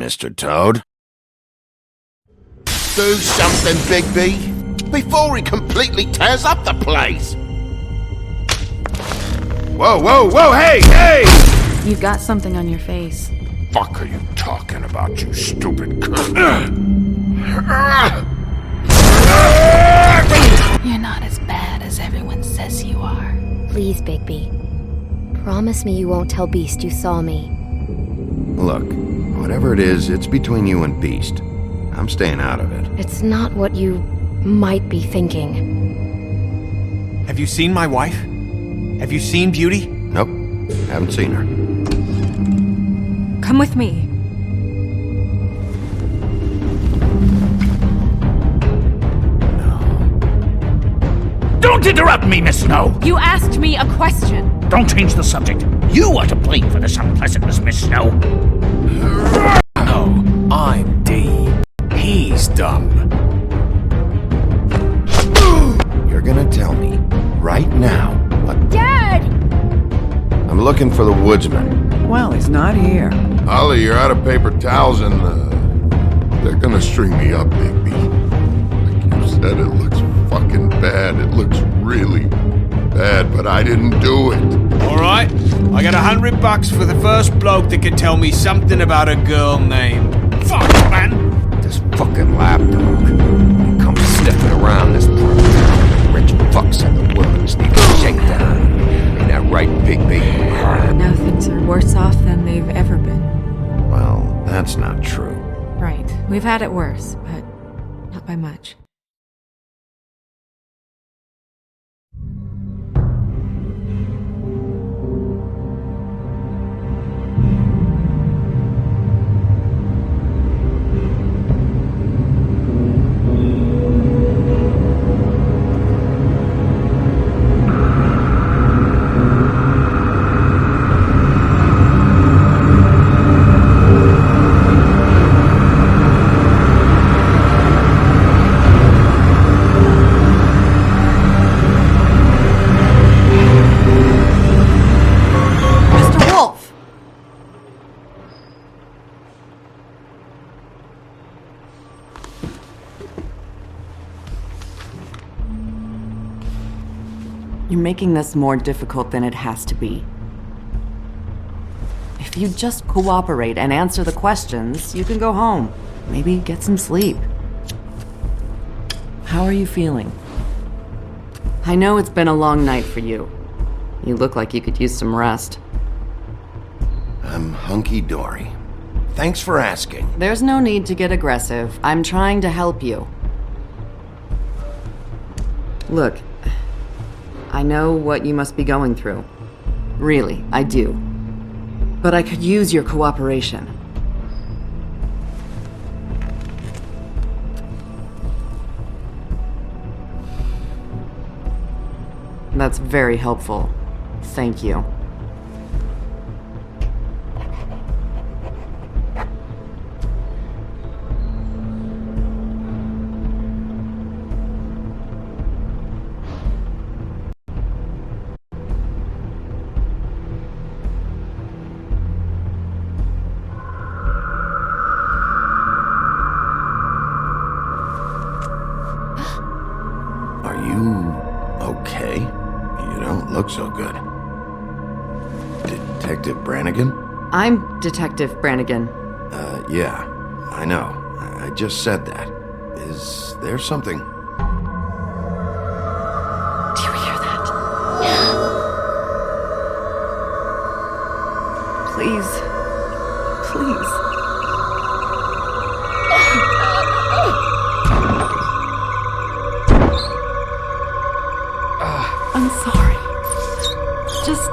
Mr. Toad. Do something, Bigby, before he completely tears up the place! Whoa, whoa, whoa, hey, hey! You've got something on your face. Fuck are you talking about, you stupid cunt? You're not as bad as everyone says you are. Please, Bigby. Promise me you won't tell Beast you saw me. Look, whatever it is, it's between you and Beast. I'm staying out of it. It's not what you might be thinking. Have you seen my wife? Have you seen Beauty? Nope, haven't seen her. Come with me. Don't interrupt me, Miss Snow! You asked me a question. Don't change the subject. You are to blame for this unpleasantness, Miss Snow. No, I'm D. He's dumb. You're gonna tell me, right now, what... Dad! I'm looking for the woodsman. Well, he's not here. Ollie, you're out of paper towels and, they're gonna string me up, Bigby. Like you said, it looks fucking bad. It looks really bad, but I didn't do it. Alright, I got $100 for the first bloke that can tell me something about a girl named... Fuck, man! This fucking lapdog. He comes sniffing around this part of town. Rich fucks in the woods need a shakedown. Ain't that right, Bigby? Now things are worse off than they've ever been. Well, that's not true. Right. We've had it worse, but not by much. You're making this more difficult than it has to be. If you just cooperate and answer the questions, you can go home. Maybe get some sleep. How are you feeling? I know it's been a long night for you. You look like you could use some rest. I'm hunky-dory. Thanks for asking. There's no need to get aggressive. I'm trying to help you. Look, I know what you must be going through. Really, I do. But I could use your cooperation. That's very helpful. Thank you. Are you okay? You don't look so good. Detective Brannigan? I'm Detective Brannigan. Yeah, I know. I just said that. Is there something? Do you hear that? Please. Please. I'm sorry. Just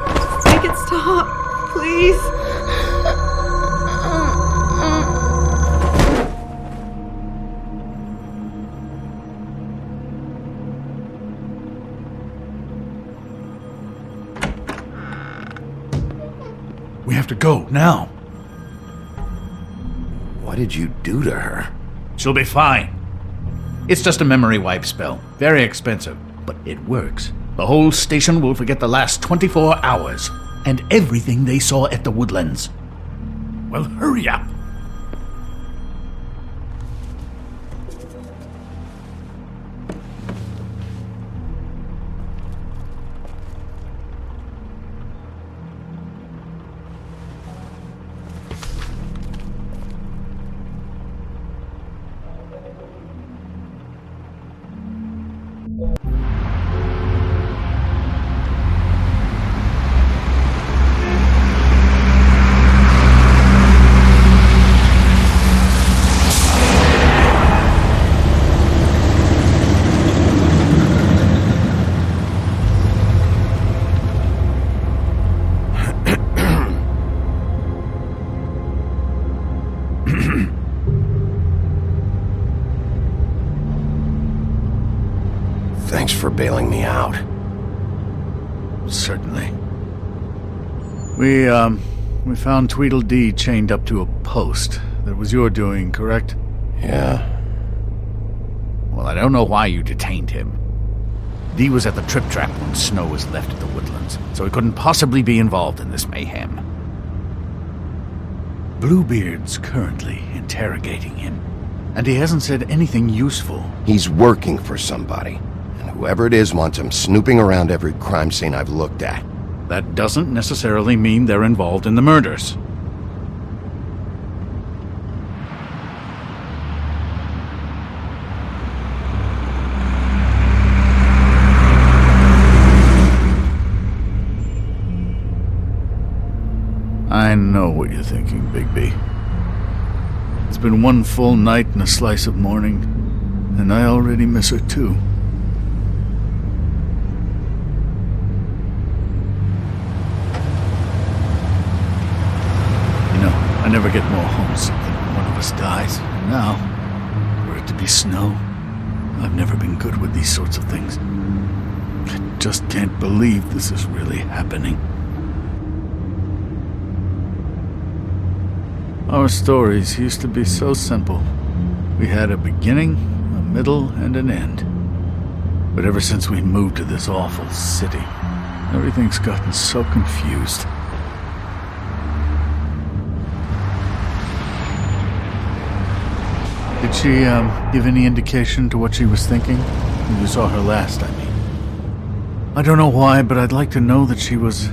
make it stop, please. We have to go, now. What did you do to her? She'll be fine. It's just a memory wipe spell. Very expensive, but it works. The whole station will forget the last 24 hours, and everything they saw at the Woodlands. Well, hurry up. Thanks for bailing me out. Certainly. We found Tweedledee chained up to a post. That was your doing, correct? Yeah. Well, I don't know why you detained him. Dee was at the Trip Trap when Snow was left at the Woodlands, so he couldn't possibly be involved in this mayhem. Bluebeard's currently interrogating him, and he hasn't said anything useful. He's working for somebody, and whoever it is wants him snooping around every crime scene I've looked at. That doesn't necessarily mean they're involved in the murders. I know what you're thinking, Bigby. It's been one full night and a slice of morning, and I already miss her too. You know, I never get more homesick than when one of us dies. And now, were it to be Snow, I've never been good with these sorts of things. I just can't believe this is really happening. Our stories used to be so simple. We had a beginning, a middle, and an end. But ever since we moved to this awful city, everything's gotten so confused. Did she, give any indication to what she was thinking? When you saw her last, I mean. I don't know why, but I'd like to know that she was...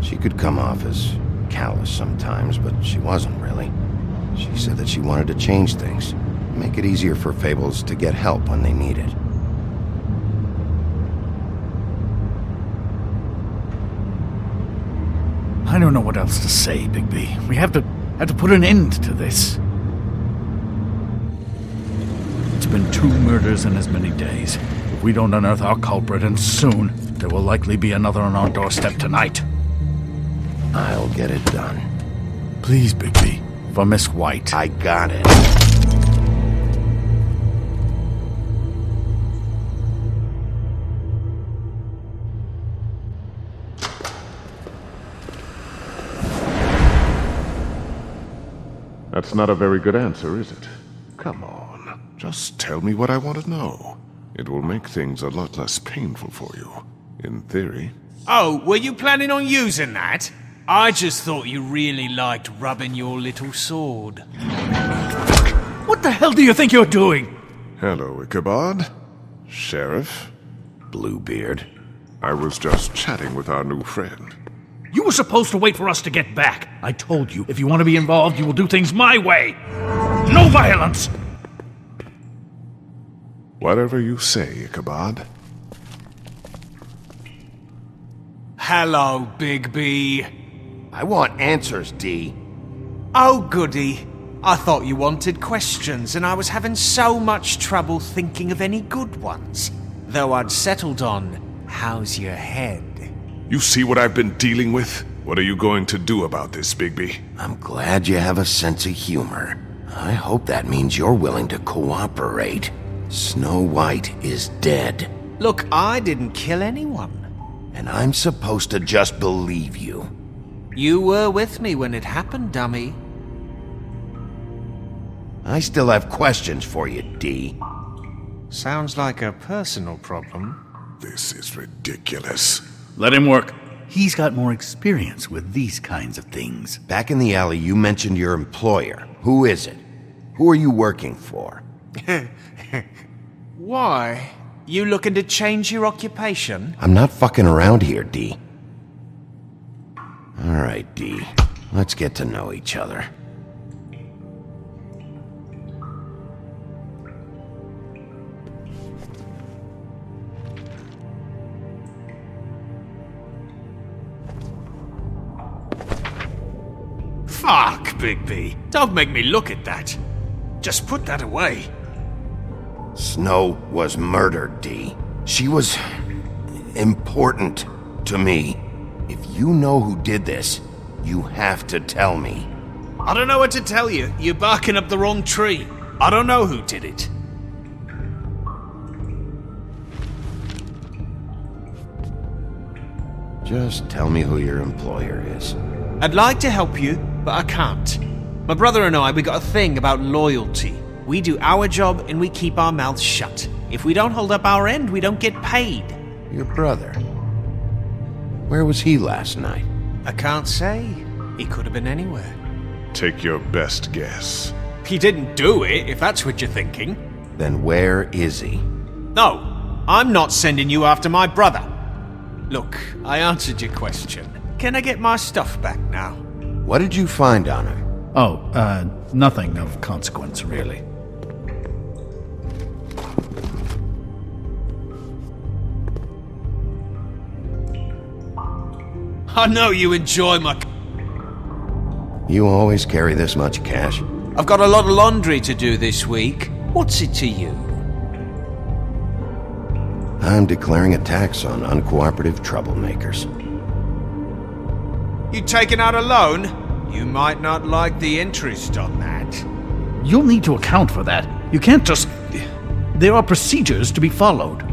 She could come off as callous sometimes, but she wasn't really. She said that she wanted to change things, make it easier for Fables to get help when they need it. I don't know what else to say, Bigby. We have to put an end to this. It's been 2 murders in as many days. If we don't unearth our culprit, and soon, there will likely be another on our doorstep tonight. I'll get it done. Please, Bigby. For Miss White. I got it. That's not a very good answer, is it? Come on. Just tell me what I want to know. It will make things a lot less painful for you. In theory. Oh, were you planning on using that? I just thought you really liked rubbing your little sword. What the hell do you think you're doing? Hello, Ichabod. Sheriff. Bluebeard. I was just chatting with our new friend. You were supposed to wait for us to get back. I told you, if you want to be involved, you will do things my way. No violence! Whatever you say, Ichabod. Hello, Bigby. I want answers, Dee. Oh, goody. I thought you wanted questions, and I was having so much trouble thinking of any good ones. Though I'd settled on, how's your head? You see what I've been dealing with? What are you going to do about this, Bigby? I'm glad you have a sense of humor. I hope that means you're willing to cooperate. Snow White is dead. Look, I didn't kill anyone. And I'm supposed to just believe you. You were with me when it happened, dummy. I still have questions for you, Dee. Sounds like a personal problem. This is ridiculous. Let him work. He's got more experience with these kinds of things. Back in the alley, you mentioned your employer. Who is it? Who are you working for? Why? You looking to change your occupation? I'm not fucking around here, Dee. All right, Dee. Let's get to know each other. Fuck, Bigby. Don't make me look at that. Just put that away. Snow was murdered, Dee. She was important to me. If you know who did this, you have to tell me. I don't know what to tell you. You're barking up the wrong tree. I don't know who did it. Just tell me who your employer is. I'd like to help you, but I can't. My brother and I, we got a thing about loyalty. We do our job and we keep our mouths shut. If we don't hold up our end, we don't get paid. Your brother. Where was he last night? I can't say. He could have been anywhere. Take your best guess. He didn't do it, if that's what you're thinking. Then where is he? No, I'm not sending you after my brother. Look, I answered your question. Can I get my stuff back now? What did you find on him? Oh, nothing of consequence, really. I know you enjoy my... You always carry this much cash? I've got a lot of laundry to do this week. What's it to you? I'm declaring a tax on uncooperative troublemakers. You taking out a loan? You might not like the interest on that. You'll need to account for that. You can't just... There are procedures to be followed.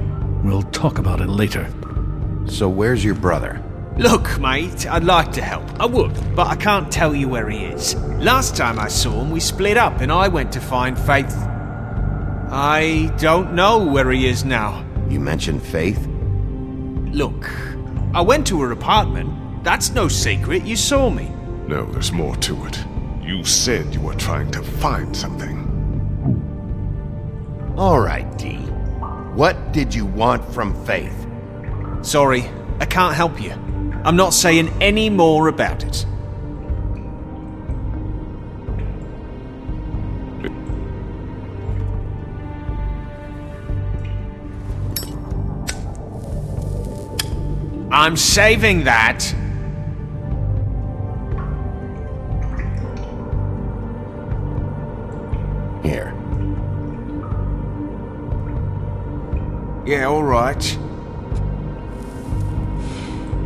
We'll talk about it later. So where's your brother? Look, mate, I'd like to help. I would, but I can't tell you where he is. Last time I saw him, we split up and I went to find Faith. I don't know where he is now. You mentioned Faith? Look, I went to her apartment. That's no secret, you saw me. No, there's more to it. You said you were trying to find something. All right, Dee. What did you want from Faith? Sorry, I can't help you. I'm not saying any more about it. I'm saving that. Here. Yeah, all right.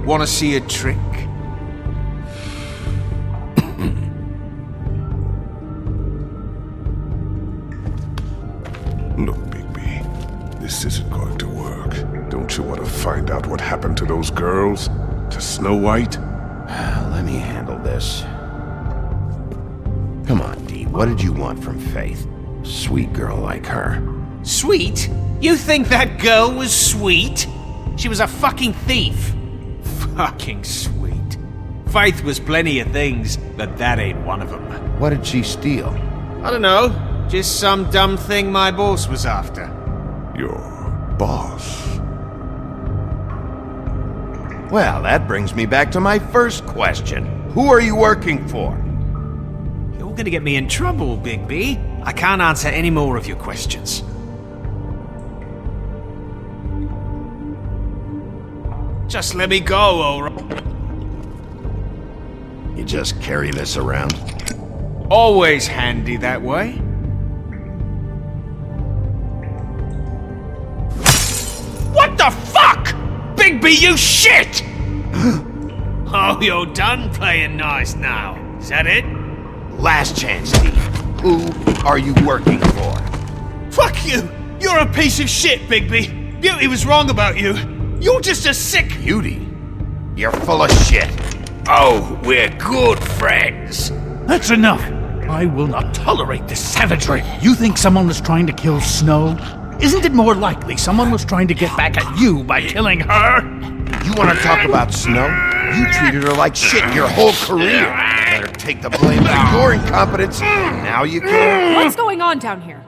Want to see a trick? Look, Bigby, this isn't going to work. Don't you want to find out what happened to those girls? To Snow White? Let me handle this. Come on, Dee. What did you want from Faith? Sweet girl like her. Sweet? You think that girl was sweet? She was a fucking thief. Fucking sweet. Faith was plenty of things, but that ain't one of them. What did she steal? I don't know. Just some dumb thing my boss was after. Your boss? Well, that brings me back to my first question. Who are you working for? You're gonna get me in trouble, Bigby. I can't answer any more of your questions. Just let me go, alright? You just carry this around? Always handy that way. What the fuck? Bigby, you shit! Oh, you're done playing nice now. Is that it? Last chance, Dee. Who are you working for? Fuck you! You're a piece of shit, Bigby. Beauty was wrong about you. You're just a sick... Beauty? You're full of shit. Oh, we're good friends. That's enough! I will not tolerate this savagery. You think someone was trying to kill Snow? Isn't it more likely someone was trying to get back at you by killing her? You want to talk about Snow? You treated her like shit your whole career. Let her take the blame for your incompetence. Now you can... What's going on down here?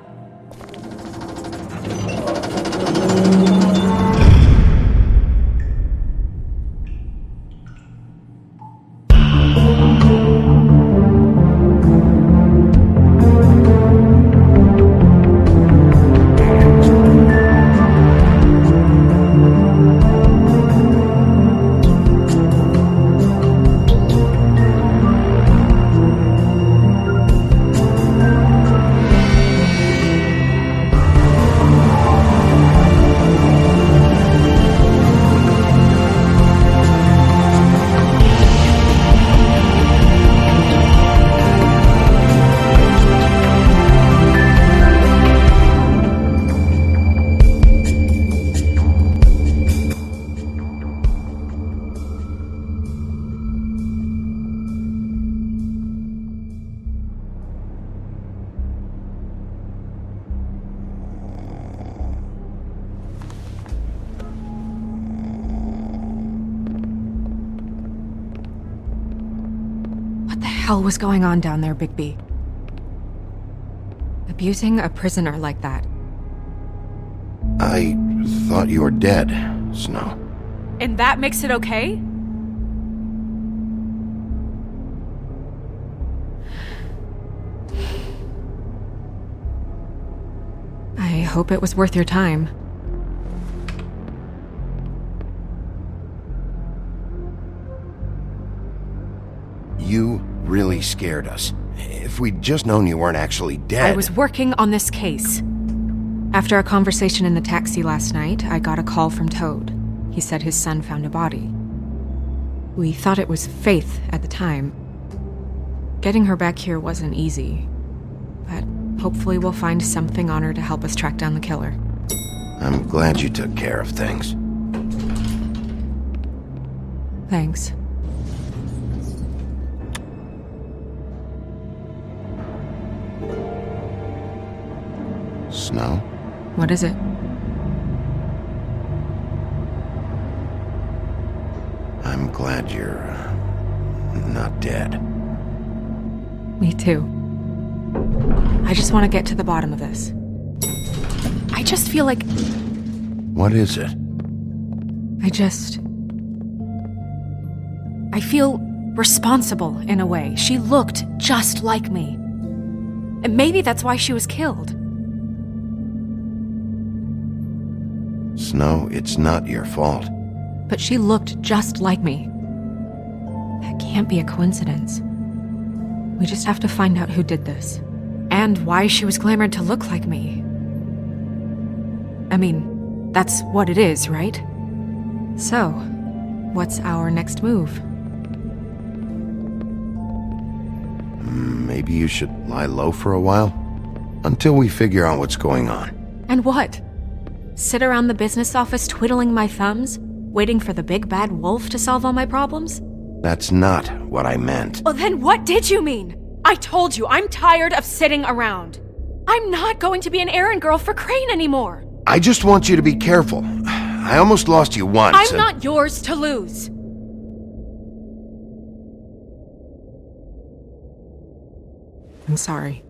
hell was going on down there, Bigby? Abusing a prisoner like that. I thought you were dead, Snow. And that makes it okay? I hope it was worth your time. You really scared us. If we'd just known you weren't actually dead... I was working on this case. After a conversation in the taxi last night, I got a call from Toad. He said his son found a body. We thought it was Faith at the time. Getting her back here wasn't easy, but hopefully we'll find something on her to help us track down the killer. I'm glad you took care of things. Thanks. Snow? What is it? I'm glad you're not dead. Me too. I just want to get to the bottom of this. I just feel like... What is it? I feel responsible in a way. She looked just like me. And maybe that's why she was killed. Snow, it's not your fault. But she looked just like me. That can't be a coincidence. We just have to find out who did this. And why she was glamored to look like me. I mean, that's what it is, right? So, what's our next move? Maybe you should lie low for a while? Until we figure out what's going on. And what? Sit around the business office twiddling my thumbs, waiting for the big bad wolf to solve all my problems? That's not what I meant. Well, then what did you mean? I told you, I'm tired of sitting around. I'm not going to be an errand girl for Crane anymore. I just want you to be careful. I almost lost you once. I'm not yours to lose. I'm sorry.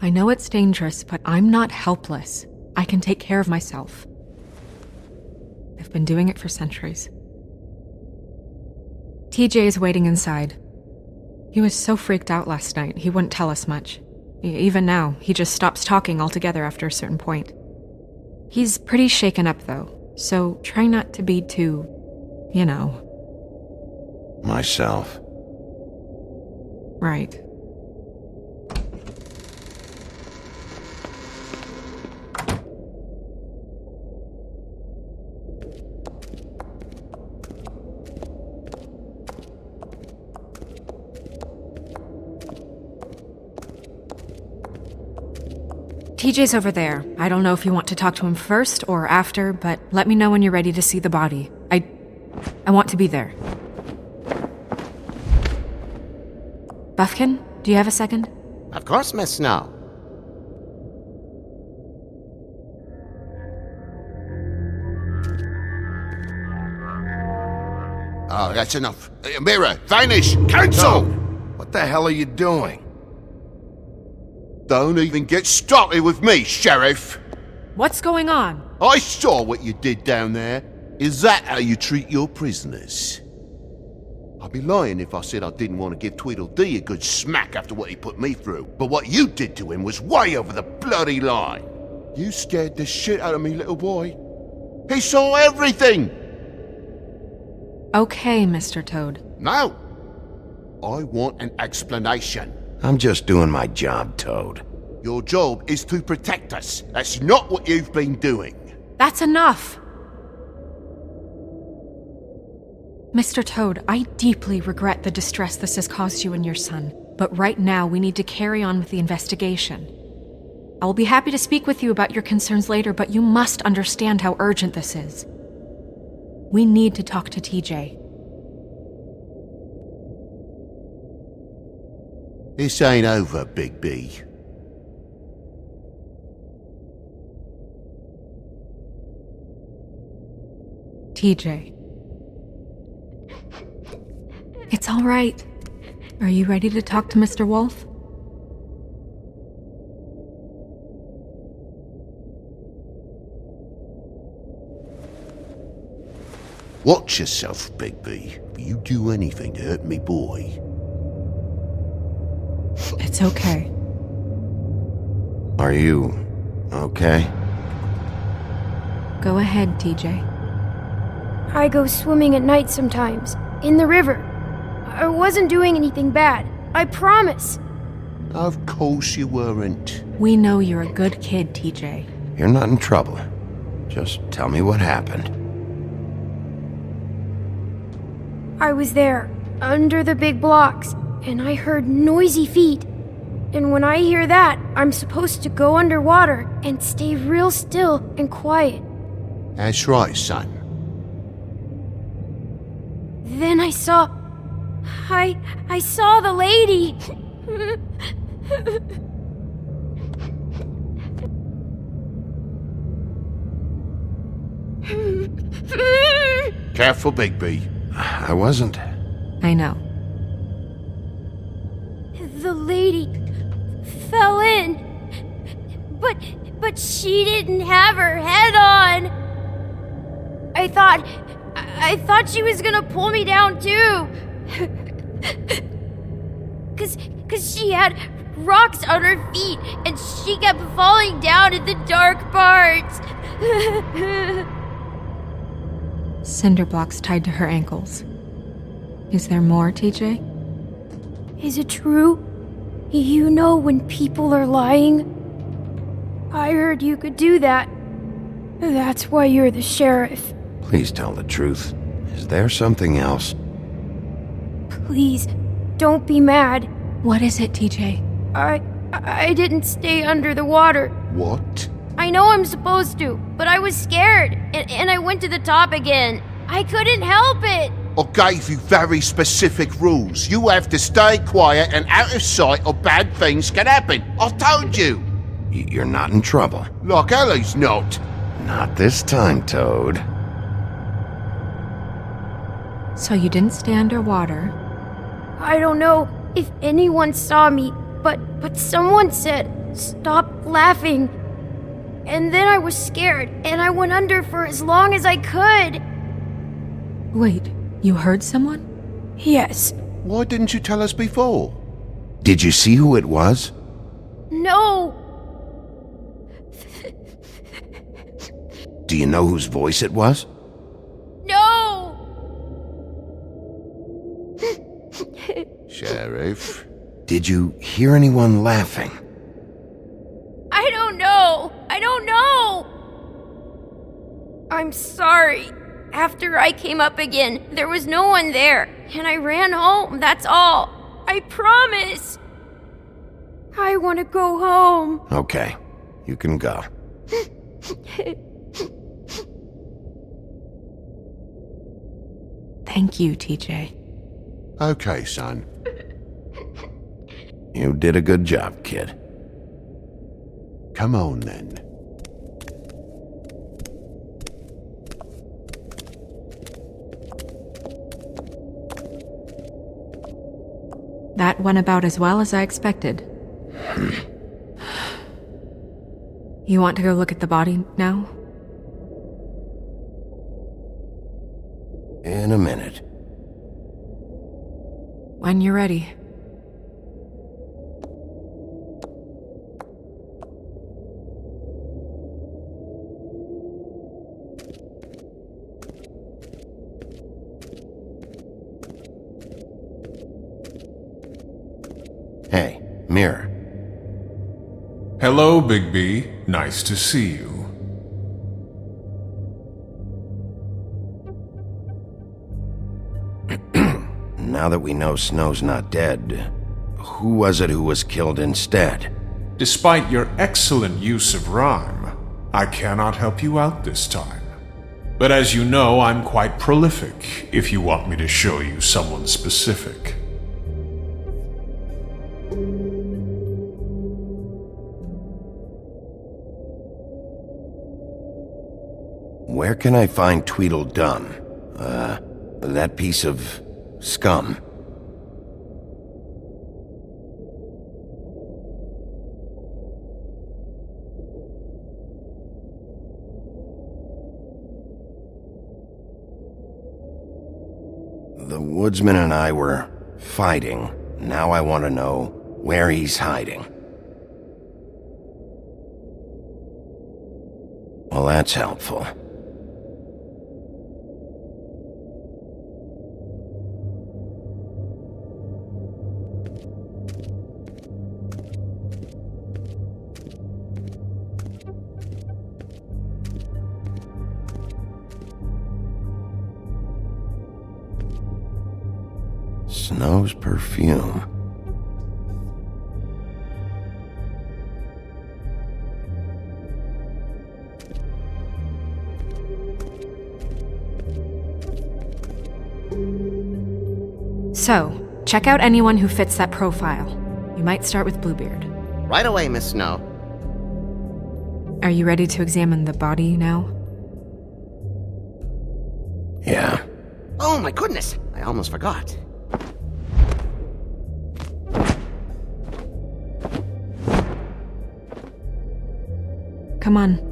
I know it's dangerous, but I'm not helpless. I can take care of myself. I've been doing it for centuries. TJ is waiting inside. He was so freaked out last night, he wouldn't tell us much. Even now, he just stops talking altogether after a certain point. He's pretty shaken up, though, so try not to be too, you know. Myself. Right. TJ's over there. I don't know if you want to talk to him first or after, but let me know when you're ready to see the body. I want to be there. Buffkin, do you have a second? Of course, Miss Snow. Oh, that's enough. Mirror, vanish, cancel! What the hell are you doing? Don't even get started with me, Sheriff. What's going on? I saw what you did down there. Is that how you treat your prisoners? I'd be lying if I said I didn't want to give Tweedledee a good smack after what he put me through. But what you did to him was way over the bloody line. You scared the shit out of me, little boy. He saw everything! Okay, Mr. Toad. No. I want an explanation. I'm just doing my job, Toad. Your job is to protect us. That's not what you've been doing. That's enough! Mr. Toad, I deeply regret the distress this has caused you and your son, but right now we need to carry on with the investigation. I will be happy to speak with you about your concerns later, but you must understand how urgent this is. We need to talk to TJ. This ain't over, Big B. TJ. It's all right. Are you ready to talk to Mr. Wolf? Watch yourself, Bigby. If you do anything to hurt me boy. It's okay. Are you okay? Go ahead, TJ. I go swimming at night sometimes, in the river. I wasn't doing anything bad, I promise. Of course you weren't. We know you're a good kid, TJ. You're not in trouble. Just tell me what happened. I was there, under the big blocks, and I heard noisy feet. And when I hear that, I'm supposed to go underwater and stay real still and quiet. That's right, son. Then I saw the lady. Careful, Bigby. I wasn't. I know. The lady fell in. But she didn't have her head on. I thought she was gonna pull me down too. Cause she had rocks on her feet and she kept falling down in the dark parts. Cinder blocks tied to her ankles. Is there more, TJ? Is it true? You know when people are lying? I heard you could do that. That's why you're the sheriff. Please tell the truth. Is there something else? Please, don't be mad. What is it, TJ? I didn't stay under the water. What? I know I'm supposed to, but I was scared, and I went to the top again. I couldn't help it. I gave you very specific rules. You have to stay quiet and out of sight or bad things can happen. I told you. You're not in trouble. Like Ellie's not. Not this time, Toad. So you didn't stay underwater. I don't know if anyone saw me, but someone said, "Stop laughing." And then I was scared, and I went under for as long as I could. Wait, you heard someone? Yes. Why didn't you tell us before? Did you see who it was? No. Do you know whose voice it was? No. Sheriff? Did you hear anyone laughing? I don't know. I don't know. I'm sorry. After I came up again, there was no one there, and I ran home, that's all. I promise. I want to go home. Okay, you can go. Thank you, TJ. Okay, son. You did a good job, kid. Come on, then. That went about as well as I expected. You want to go look at the body now? In a minute. When you're ready. Hey, Mirror. Hello, Bigby. Nice to see you. Now that we know Snow's not dead, who was it who was killed instead? Despite your excellent use of rhyme, I cannot help you out this time. But as you know, I'm quite prolific if you want me to show you someone specific. Where can I find Tweedledum? That piece of scum? the woodsman and I were fighting. Now I want to know where he's hiding. Well, that's helpful. Snow's perfume. So, check out anyone who fits that profile. You might start with Bluebeard. Right away, Miss Snow. Are you ready to examine the body now? Yeah. Oh my goodness! I almost forgot. Come on.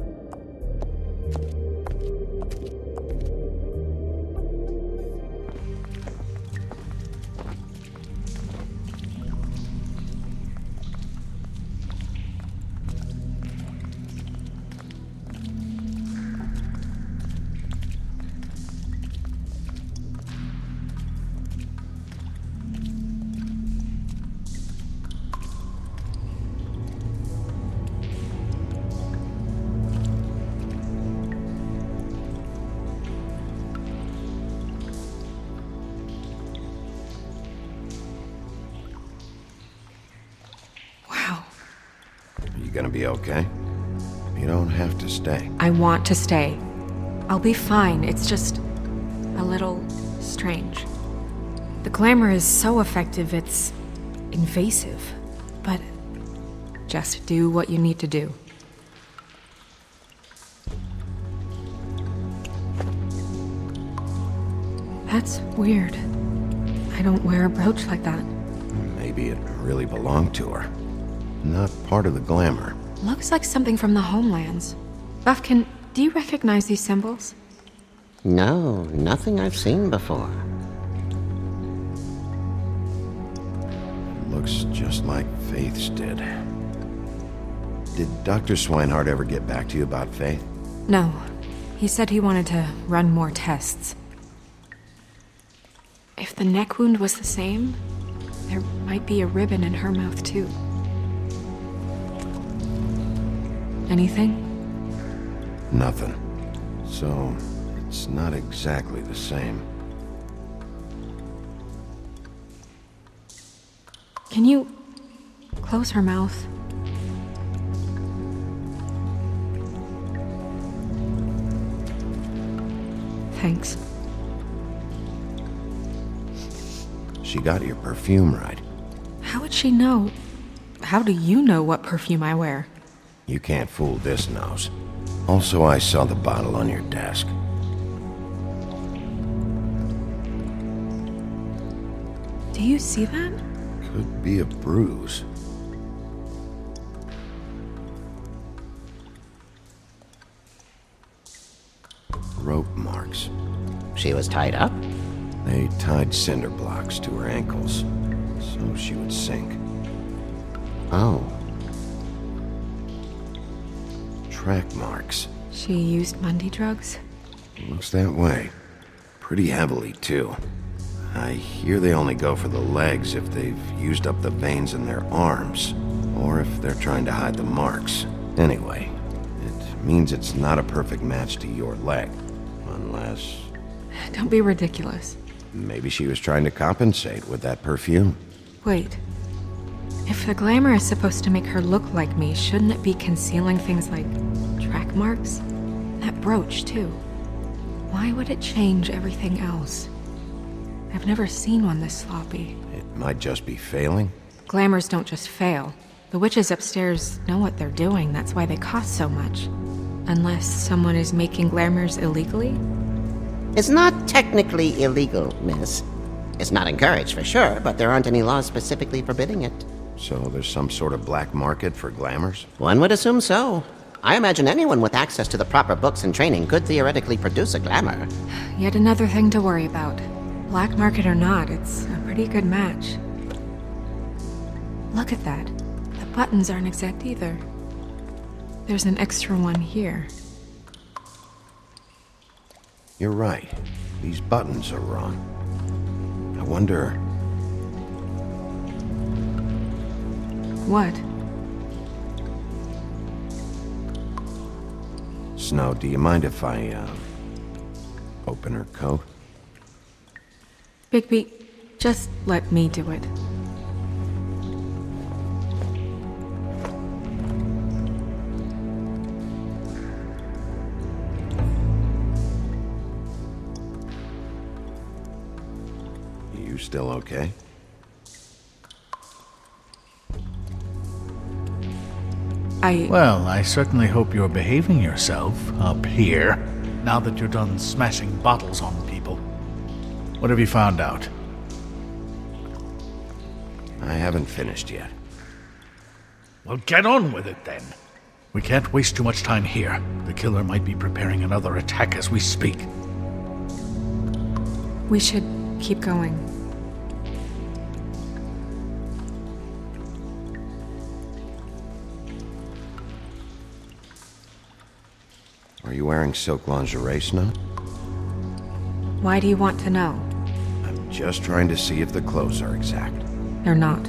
You gonna be okay? You don't have to stay. I want to stay. I'll be fine. It's just a little strange. The glamour is so effective, it's invasive. But just do what you need to do. That's weird. I don't wear a brooch like that. Maybe it really belonged to her. Not part of the glamour. Looks like something from the homelands. Buffkin, do you recognize these symbols? No, nothing I've seen before. Looks just like Faith's did. Did Dr. Swinehart ever get back to you about Faith? No. He said he wanted to run more tests. If the neck wound was the same, there might be a ribbon in her mouth too. Anything? Nothing. So, it's not exactly the same. Can you close her mouth? Thanks. She got your perfume right. How would she know? How do you know what perfume I wear? You can't fool this nose. Also, I saw the bottle on your desk. Do you see that? Could be a bruise. Rope marks. She was tied up? They tied cinder blocks to her ankles, so she would sink. Oh. Track marks. She used Mundy drugs? Looks that way. Pretty heavily, too. I hear they only go for the legs if they've used up the veins in their arms, or if they're trying to hide the marks. Anyway, it means it's not a perfect match to your leg. Unless... Don't be ridiculous. Maybe she was trying to compensate with that perfume. Wait. If the glamour is supposed to make her look like me, shouldn't it be concealing things like track marks? That brooch, too. Why would it change everything else? I've never seen one this sloppy. It might just be failing. Glamours don't just fail. The witches upstairs know what they're doing, that's why they cost so much. Unless someone is making glamours illegally? It's not technically illegal, miss. It's not encouraged for sure, but there aren't any laws specifically forbidding it. So there's some sort of black market for glamours? One would assume so. I imagine anyone with access to the proper books and training could theoretically produce a glamour. Yet another thing to worry about. Black market or not, it's a pretty good match. Look at that. The buttons aren't exact either. There's an extra one here. You're right. These buttons are wrong. I wonder... What? Snow, do you mind if I, open her coat? Bigby, just let me do it. You still okay? Well, I certainly hope you're behaving yourself up here, now that you're done smashing bottles on people. What have you found out? I haven't finished yet. Well, get on with it then. We can't waste too much time here. The killer might be preparing another attack as we speak. We should keep going. Are you wearing silk lingerie, Snow? Why do you want to know? I'm just trying to see if the clothes are exact. They're not.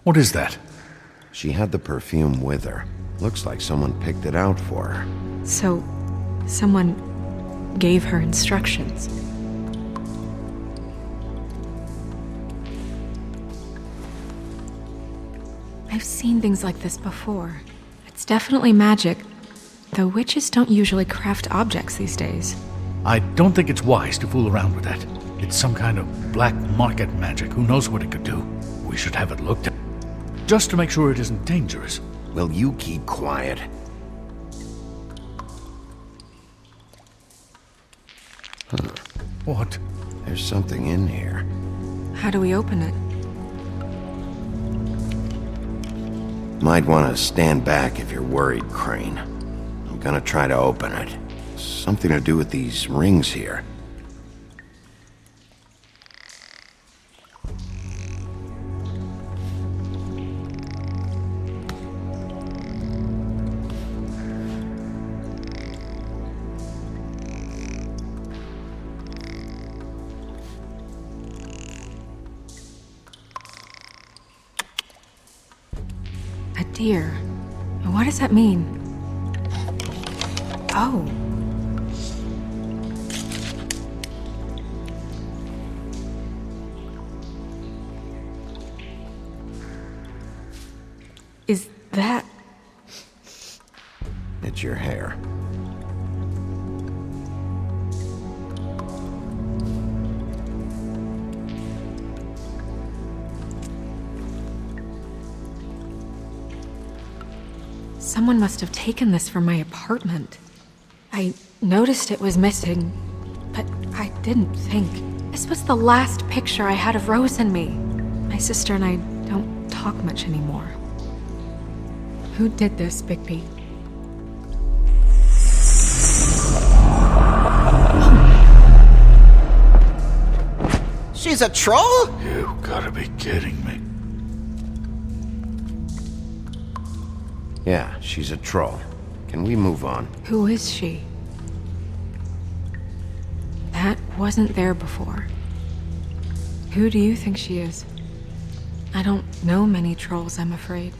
What is that? She had the perfume with her. Looks like someone picked it out for her. So, someone gave her instructions. I've seen things like this before. It's definitely magic, though witches don't usually craft objects these days. I don't think it's wise to fool around with that. It's some kind of black market magic. Who knows what it could do? We should have it looked at, just to make sure it isn't dangerous. Will you keep quiet? Huh. What? There's something in here. How do we open it? Might want to stand back if you're worried, Crane. I'm gonna try to open it. Something to do with these rings here. A deer. What does that mean? Oh. Is that... It's your hair. Someone must have taken this from my apartment. I noticed it was missing, but I didn't think. This was the last picture I had of Rose and me. My sister and I don't talk much anymore. Who did this, Bigby? She's a troll? You gotta be kidding me. Yeah, she's a troll. Can we move on? Who is she? That wasn't there before. Who do you think she is? I don't know many trolls, I'm afraid.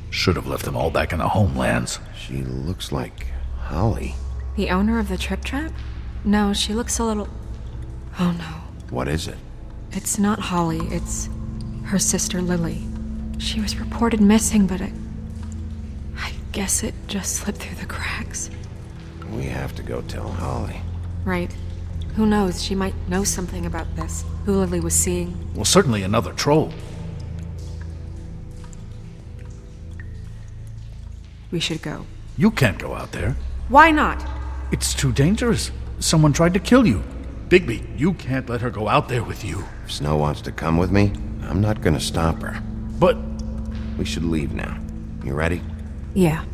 Should have left them all back in the homelands. She looks like Holly. The owner of the Trip Trap? No, she looks a little... Oh no. What is it? It's not Holly, it's her sister Lily. She was reported missing, but I guess it just slipped through the cracks. We have to go tell Holly. Right. Who knows, she might know something about this. Who Lily was seeing. Well, certainly another troll. We should go. You can't go out there. Why not? It's too dangerous. Someone tried to kill you. Bigby, you can't let her go out there with you. If Snow wants to come with me, I'm not gonna stop her. But... We should leave now. You ready? Yeah.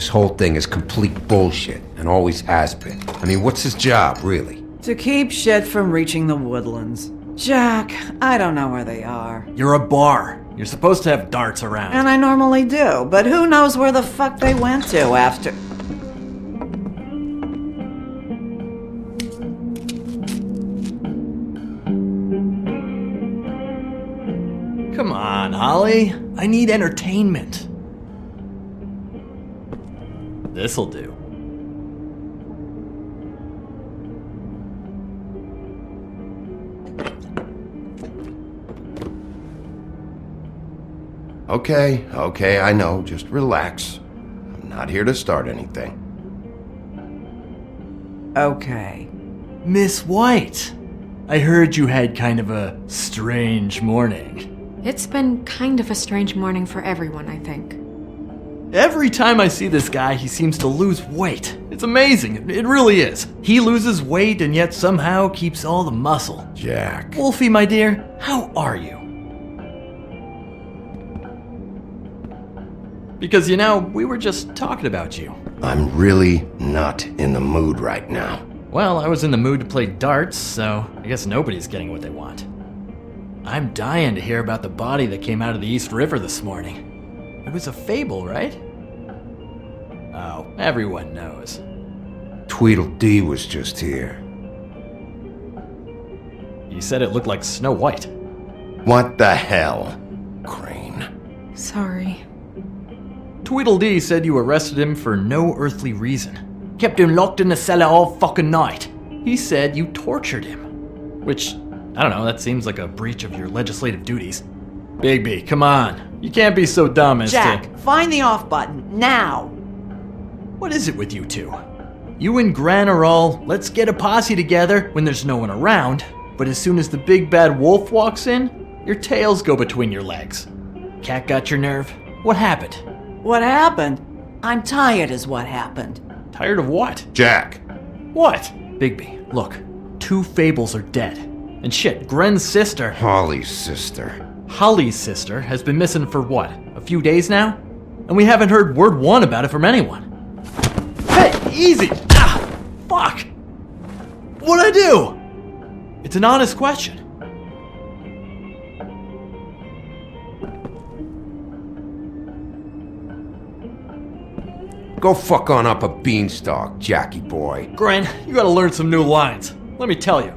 This whole thing is complete bullshit, and always has been. I mean, what's his job, really? To keep shit from reaching the woodlands. Jack, I don't know where they are. You're a bar. You're supposed to have darts around. And I normally do, but who knows where the fuck they went to after... Come on, Holly. I need entertainment. This'll do. Okay, I know. Just relax. I'm not here to start anything. Okay. Miss White, I heard you had kind of a strange morning. It's been kind of a strange morning for everyone, I think. Every time I see this guy, he seems to lose weight. It's amazing. It really is. He loses weight and yet somehow keeps all the muscle. Jack. Wolfie, my dear, how are you? Because, you know, we were just talking about you. I'm really not in the mood right now. Well, I was in the mood to play darts, so I guess nobody's getting what they want. I'm dying to hear about the body that came out of the East River this morning. It was a fable, right? Oh, everyone knows. Tweedledee was just here. You said it looked like Snow White. What the hell, Crane? Sorry. Tweedledee said you arrested him for no earthly reason. Kept him locked in the cellar all fucking night. He said you tortured him. Which, I don't know, that seems like a breach of your legislative duties. Bigby, come on. You can't be so dumb as Jack, to... find the off button, now! What is it with you two? You and Gran are all, let's get a posse together when there's no one around, but as soon as the big bad wolf walks in, your tails go between your legs. Cat got your nerve? What happened? What happened? I'm tired is what happened. Tired of what? Jack. What? Bigby, look. 2 fables are dead. And shit, Gren's sister... Holly's sister. Holly's sister has been missing for what? A few days now? And we haven't heard word one about it from anyone. Hey, easy! Ah! Fuck! What'd I do? It's an honest question. Go fuck on up a beanstalk, Jackie boy. Gren, you gotta learn some new lines. Let me tell you.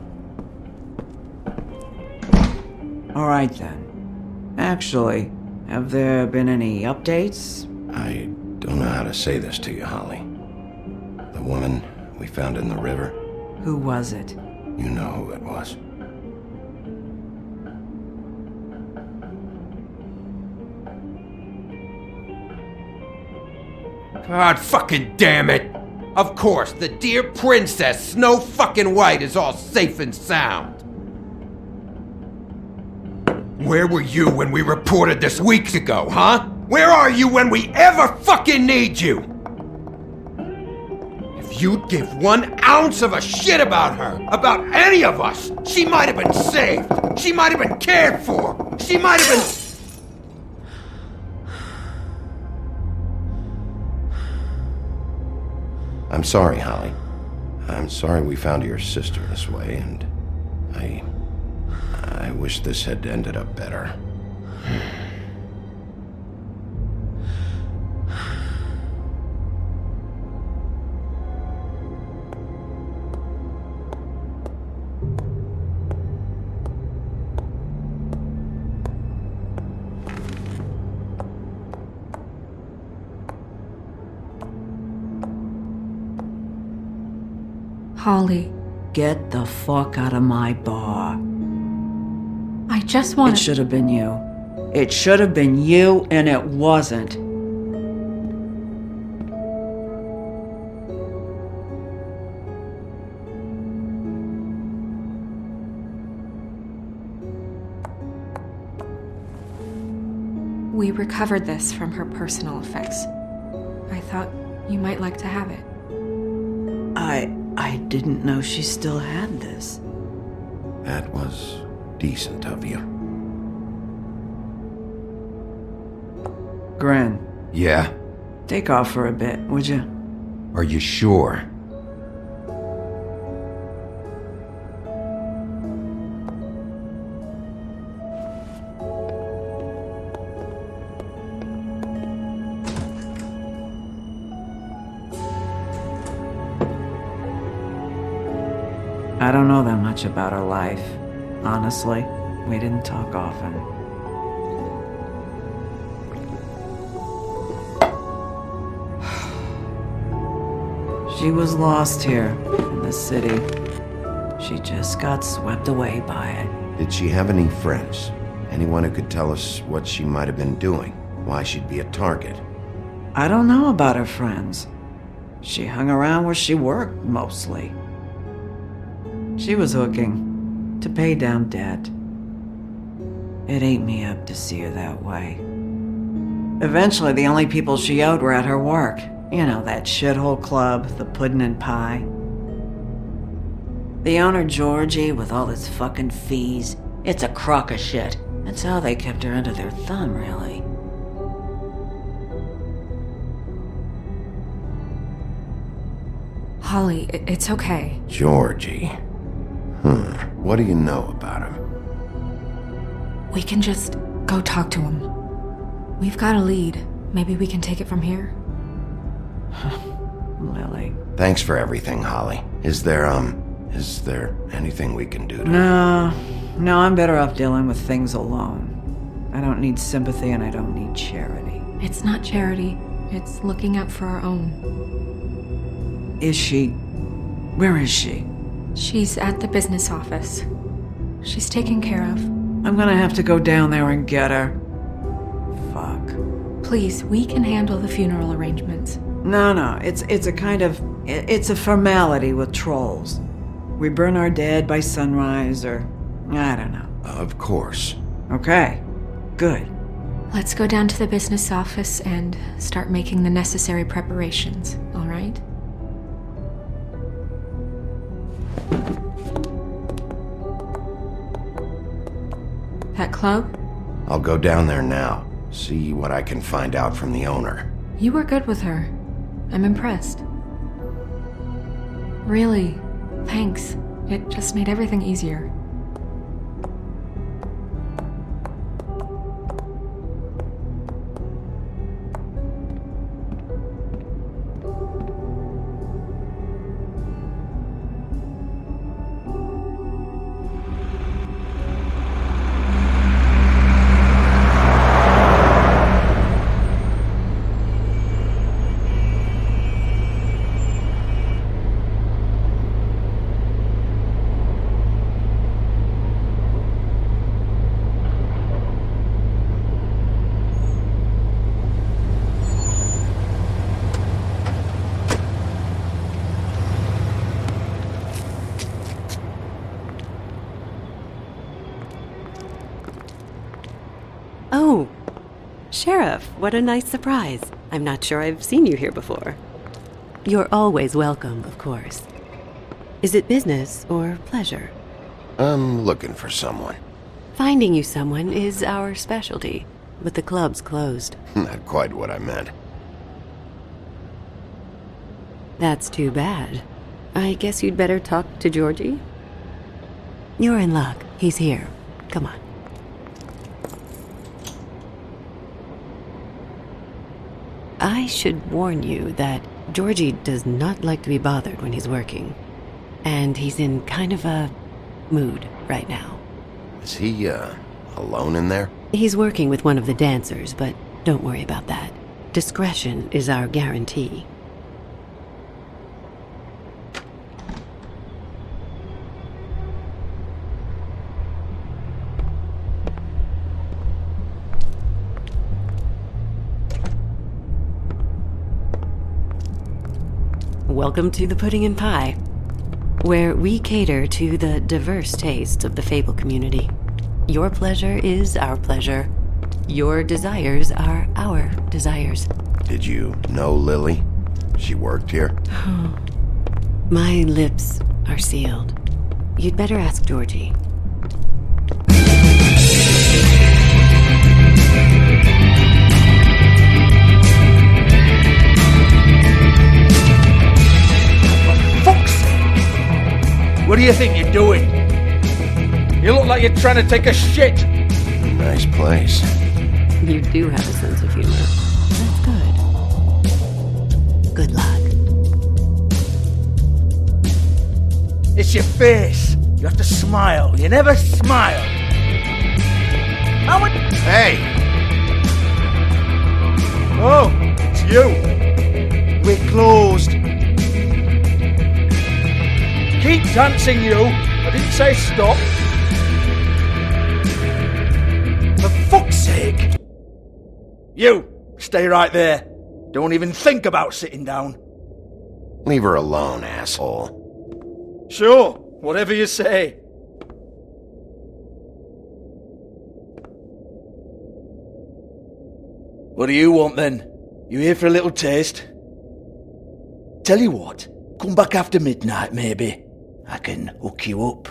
Alright then. Actually, have there been any updates? I don't know how to say this to you, Holly. The woman we found in the river. Who was it? You know who it was. God fucking damn it! Of course, the dear princess Snow fucking White is all safe and sound. Where were you when we reported this weeks ago, huh? Where are you when we ever fucking need you? If you'd give 1 ounce of a shit about her, about any of us, she might have been saved. She might have been cared for. She might have been... I'm sorry, Holly. I'm sorry we found your sister this way, and I wish this had ended up better. Holly, Get the fuck out of my bar. I just want It should have been you. It should have been you, and it wasn't. We recovered this from her personal effects. I thought you might like to have it. I didn't know she still had this. That was decent of you. Gren, Yeah? Take off for a bit, would you? Are you sure? I don't know that much about her life. Honestly, we didn't talk often. She was lost here in the city. She just got swept away by it. Did she have any friends? Anyone who could tell us what she might have been doing? Why she'd be a target? I don't know about her friends. She hung around where she worked, mostly. She was hooking to pay down debt. It ate me up to see her that way. Eventually, the only people she owed were at her work. You know, that shithole club, the Puddin' and Pie. The owner, Georgie, with all his fucking fees, it's a crock of shit. That's how they kept her under their thumb, really. Holly, it's okay. Georgie. What do you know about him? We can just go talk to him. We've got a lead. Maybe we can take it from here. Lily. Thanks for everything, Holly. Is there anything we can do to... No, I'm better off dealing with things alone. I don't need sympathy and I don't need charity. It's not charity. It's looking out for our own. Is she? Where is she? She's at the business office. She's taken care of. I'm gonna have to go down there and get her. Fuck. Please, we can handle the funeral arrangements. No, it's a formality with trolls. We burn our dead by sunrise, or I don't know. Of course. Okay, good. Let's go down to the business office and start making the necessary preparations, all right? That club? I'll go down there now. See what I can find out from the owner. You were good with her. I'm impressed. Really, thanks. It just made everything easier. Oh, Sheriff, what a nice surprise. I'm not sure I've seen you here before. You're always welcome, of course. Is it business or pleasure? I'm looking for someone. Finding you someone is our specialty, but the club's closed. Not quite what I meant. That's too bad. I guess you'd better talk to Georgie? You're in luck. He's here. Come on. I should warn you that Georgie does not like to be bothered when he's working. And he's in kind of a mood right now. Is he, alone in there? He's working with one of the dancers, but don't worry about that. Discretion is our guarantee. Welcome to the Pudding and Pie, where we cater to the diverse tastes of the Fable community. Your pleasure is our pleasure. Your desires are our desires. Did you know Lily? She worked here? My lips are sealed. You'd better ask Georgie. What do you think you're doing? You look like you're trying to take a shit. Nice place. You do have a sense of humor. That's good. Good luck. It's your face. You have to smile. You never smile. Hey! Oh, it's you. We're closed. Keep dancing, you. I didn't say stop. For fuck's sake. You, stay right there. Don't even think about sitting down. Leave her alone, asshole. Sure, whatever you say. What do you want then? You here for a little taste? Tell you what, come back after midnight maybe. I can hook you up.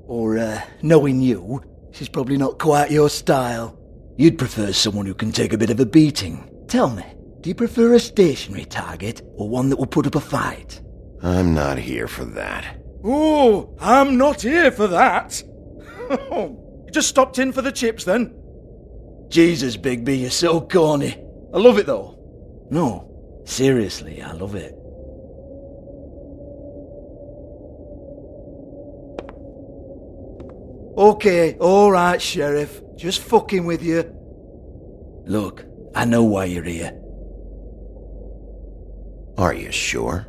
Or, knowing you, she's probably not quite your style. You'd prefer someone who can take a bit of a beating. Tell me, do you prefer a stationary target or one that will put up a fight? I'm not here for that. Oh, I'm not here for that. You just stopped in for the chips then? Jesus, Bigby, you're so corny. I love it though. No, seriously, I love it. Okay, alright, Sheriff. Just fucking with you. Look, I know why you're here. Are you sure?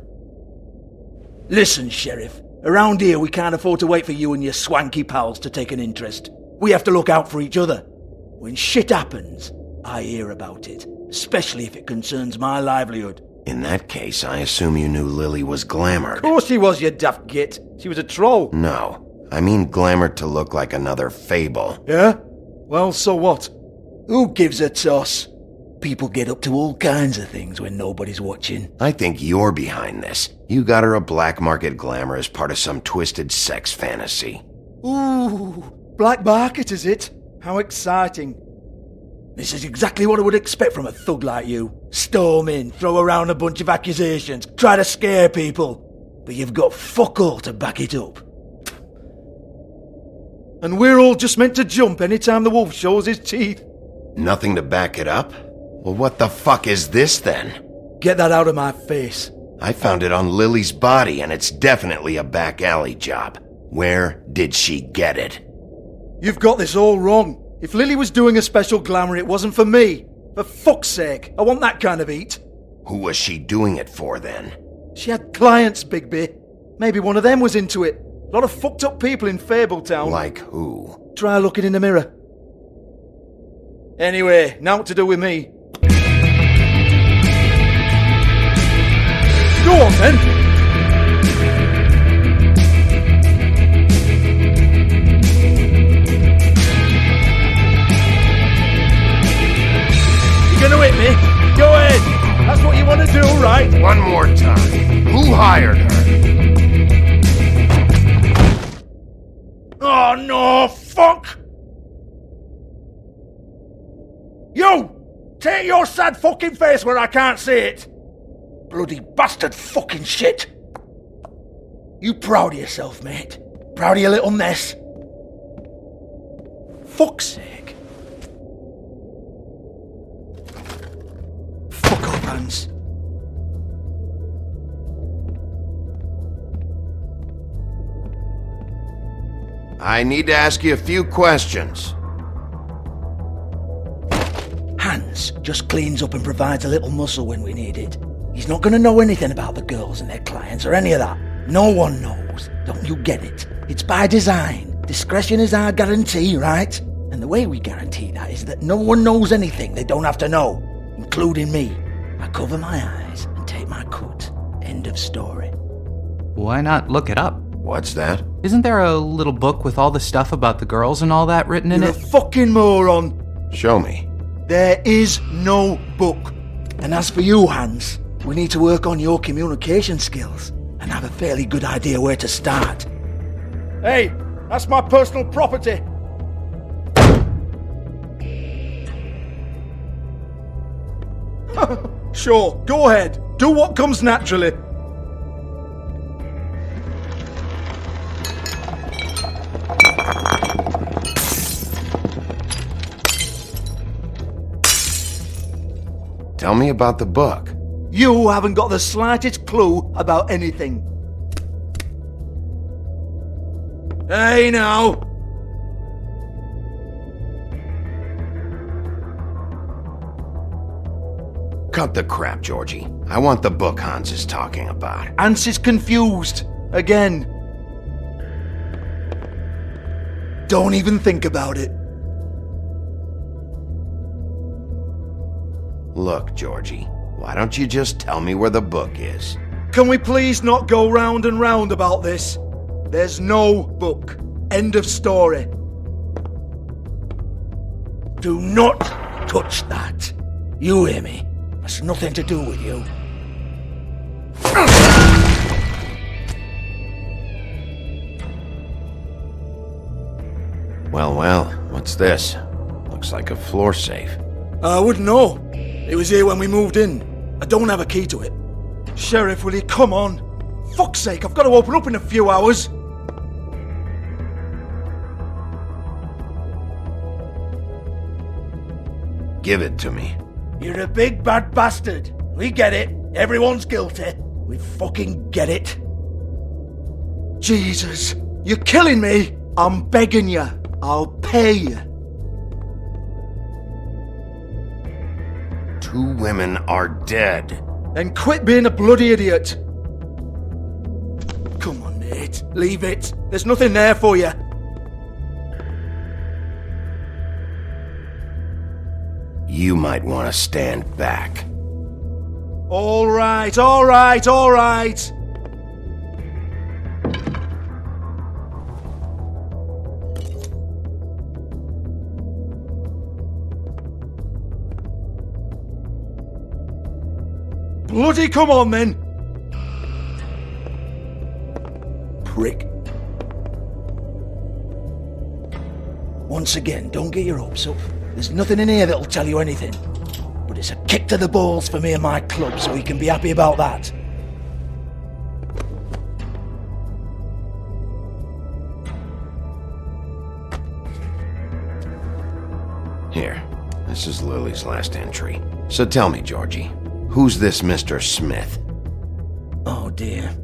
Listen, Sheriff. Around here we can't afford to wait for you and your swanky pals to take an interest. We have to look out for each other. When shit happens, I hear about it. Especially if it concerns my livelihood. In that case, I assume you knew Lily was glamoured. Of course she was, you daft git. She was a troll. No. I mean glamoured to look like another fable. Yeah? Well, so what? Who gives a toss? People get up to all kinds of things when nobody's watching. I think you're behind this. You got her a black market glamour as part of some twisted sex fantasy. Ooh, black market is it? How exciting. This is exactly what I would expect from a thug like you. Storm in, throw around a bunch of accusations, try to scare people. But you've got fuck all to back it up. And we're all just meant to jump anytime the wolf shows his teeth. Nothing to back it up? Well, what the fuck is this then? Get that out of my face. I found it on Lily's body, and it's definitely a back alley job. Where did she get it? You've got this all wrong. If Lily was doing a special glamour, it wasn't for me. For fuck's sake, I want that kind of eat. Who was she doing it for then? She had clients, Bigby. Maybe one of them was into it. A lot of fucked up people in Fabletown. Like who? Try looking in the mirror. Anyway, now what to do with me? Go on then! You gonna hit me? Go ahead! That's what you want to do, right? One more time. Who hired her? Oh no, fuck! You! Take your sad fucking face where I can't see it! Bloody bastard fucking shit! You proud of yourself, mate? Proud of your little mess? Fuck's sake. Fuck off, Hans. I need to ask you a few questions. Hans just cleans up and provides a little muscle when we need it. He's not going to know anything about the girls and their clients or any of that. No one knows. Don't you get it? It's by design. Discretion is our guarantee, right? And the way we guarantee that is that no one knows anything they don't have to know, including me. I cover my eyes and take my cut. End of story. Why not look it up? What's that? Isn't there a little book with all the stuff about the girls and all that written in You're it? a fucking moron. Show me. There is no book. And as for you, Hans, we need to work on your communication skills and have a fairly good idea where to start. Hey, that's my personal property. Sure, go ahead. Do what comes naturally. Tell me about the book. You haven't got the slightest clue about anything. Hey now! Cut the crap, Georgie. I want the book Hans is talking about. Hans is confused. Again. Don't even think about it. Look, Georgie, why don't you just tell me where the book is? Can we please not go round and round about this? There's no book. End of story. Do not touch that. You hear me? That's nothing to do with you. Well, what's this? Looks like a floor safe. I wouldn't know. It was here when we moved in. I don't have a key to it. Sheriff, will you come on? Fuck's sake, I've got to open up in a few hours. Give it to me. You're a big bad bastard. We get it. Everyone's guilty. We fucking get it. Jesus, you're killing me. I'm begging you. I'll pay you. 2 women are dead. Then quit being a bloody idiot. Come on, mate. Leave it. There's nothing there for you. You might want to stand back. All right, all right, all right. Bloody come on then. Prick. Once again, don't get your hopes up. There's nothing in here that'll tell you anything. But it's a kick to the balls for me and my club, so we can be happy about that. Here, this is Lily's last entry. So tell me, Georgie, who's this Mr. Smith? Oh dear.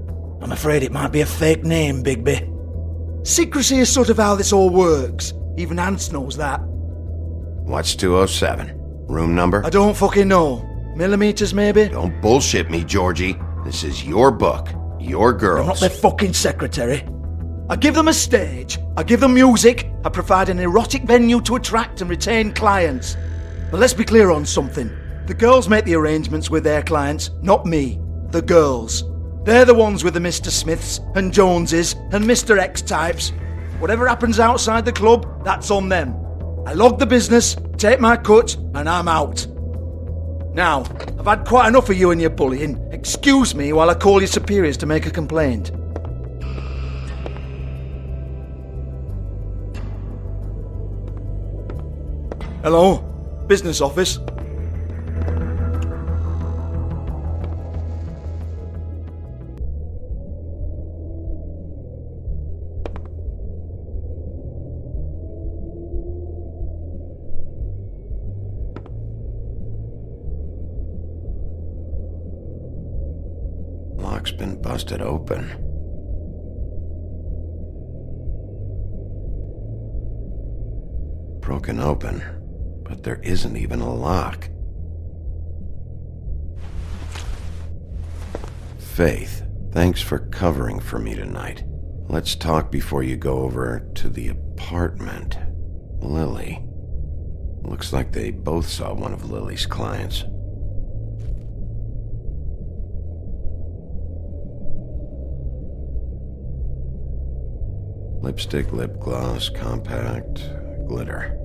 I'm afraid it might be a fake name, Bigby. Secrecy is sort of how this all works. Even Hans knows that. What's 207? Room number? I don't fucking know. Millimeters, maybe? Don't bullshit me, Georgie. This is your book. Your girls. I'm not their fucking secretary. I give them a stage. I give them music. I provide an erotic venue to attract and retain clients. But let's be clear on something. The girls make the arrangements with their clients, not me. The girls. They're the ones with the Mr. Smiths and Joneses and Mr. X types. Whatever happens outside the club, that's on them. I log the business, take my cut, and I'm out. Now, I've had quite enough of you and your bullying. Excuse me while I call your superiors to make a complaint. Hello? Business office? Lock's been busted open. Broken open, but there isn't even a lock. Faith, thanks for covering for me tonight. Let's talk before you go over to the apartment. Lily. Looks like they both saw one of Lily's clients. Lipstick, lip gloss, compact, glitter.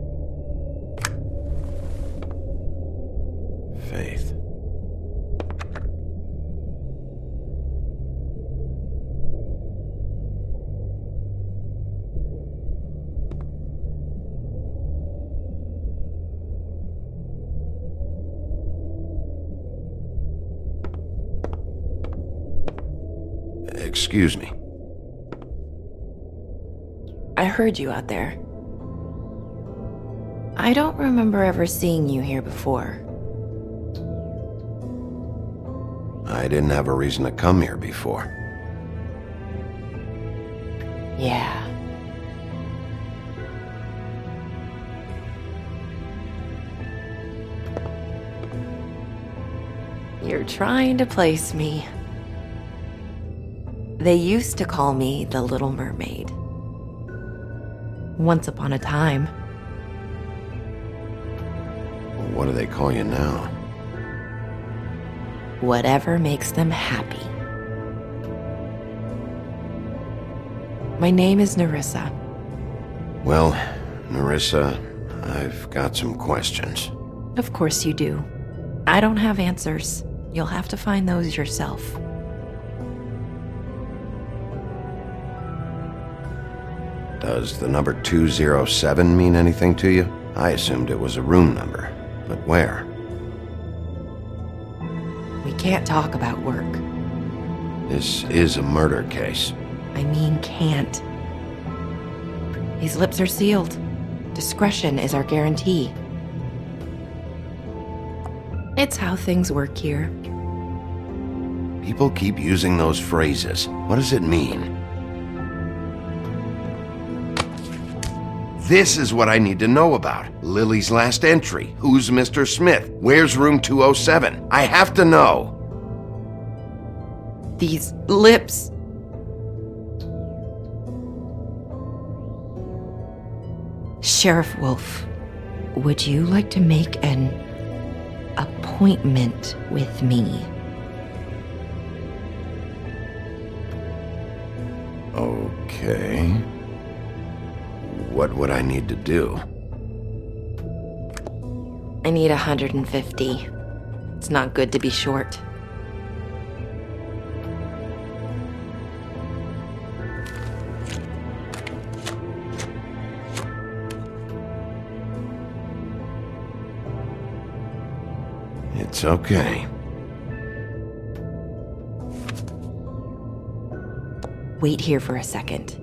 Faith. Excuse me. I heard you out there. I don't remember ever seeing you here before. I didn't have a reason to come here before. Yeah. You're trying to place me. They used to call me the Little Mermaid. Once upon a time. What do they call you now? Whatever makes them happy. My name is Nerissa. Well, Nerissa, I've got some questions. Of course you do. I don't have answers. You'll have to find those yourself. Does the number 207 mean anything to you? I assumed it was a room number, but where? We can't talk about work. This is a murder case. I mean can't. These lips are sealed. Discretion is our guarantee. It's how things work here. People keep using those phrases. What does it mean? This is what I need to know about. Lily's last entry. Who's Mr. Smith? Where's room 207? I have to know. These lips. Sheriff Wolf, would you like to make an appointment with me? Okay. What would I need to do? I need 150. It's not good to be short. It's okay. Wait here for a second.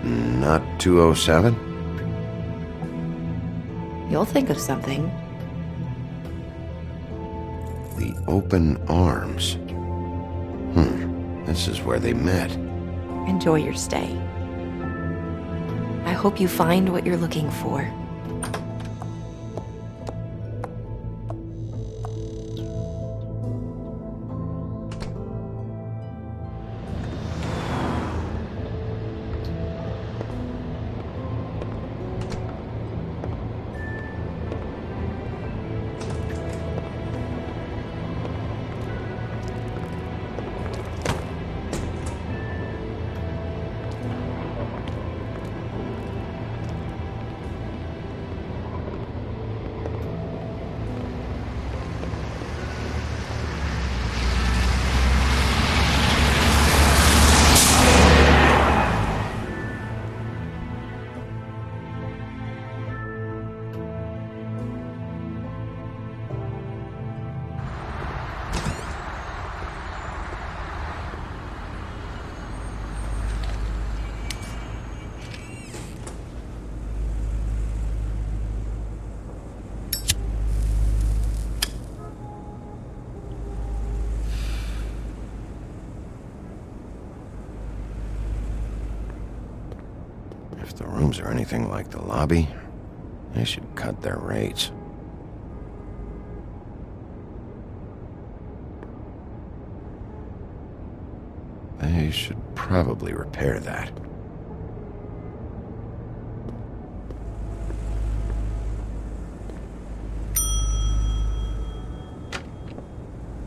Not 207? You'll think of something. The open arms. This is where they met. Enjoy your stay. I hope you find what you're looking for. If the rooms are anything like the lobby, they should cut their rates. They should probably repair that.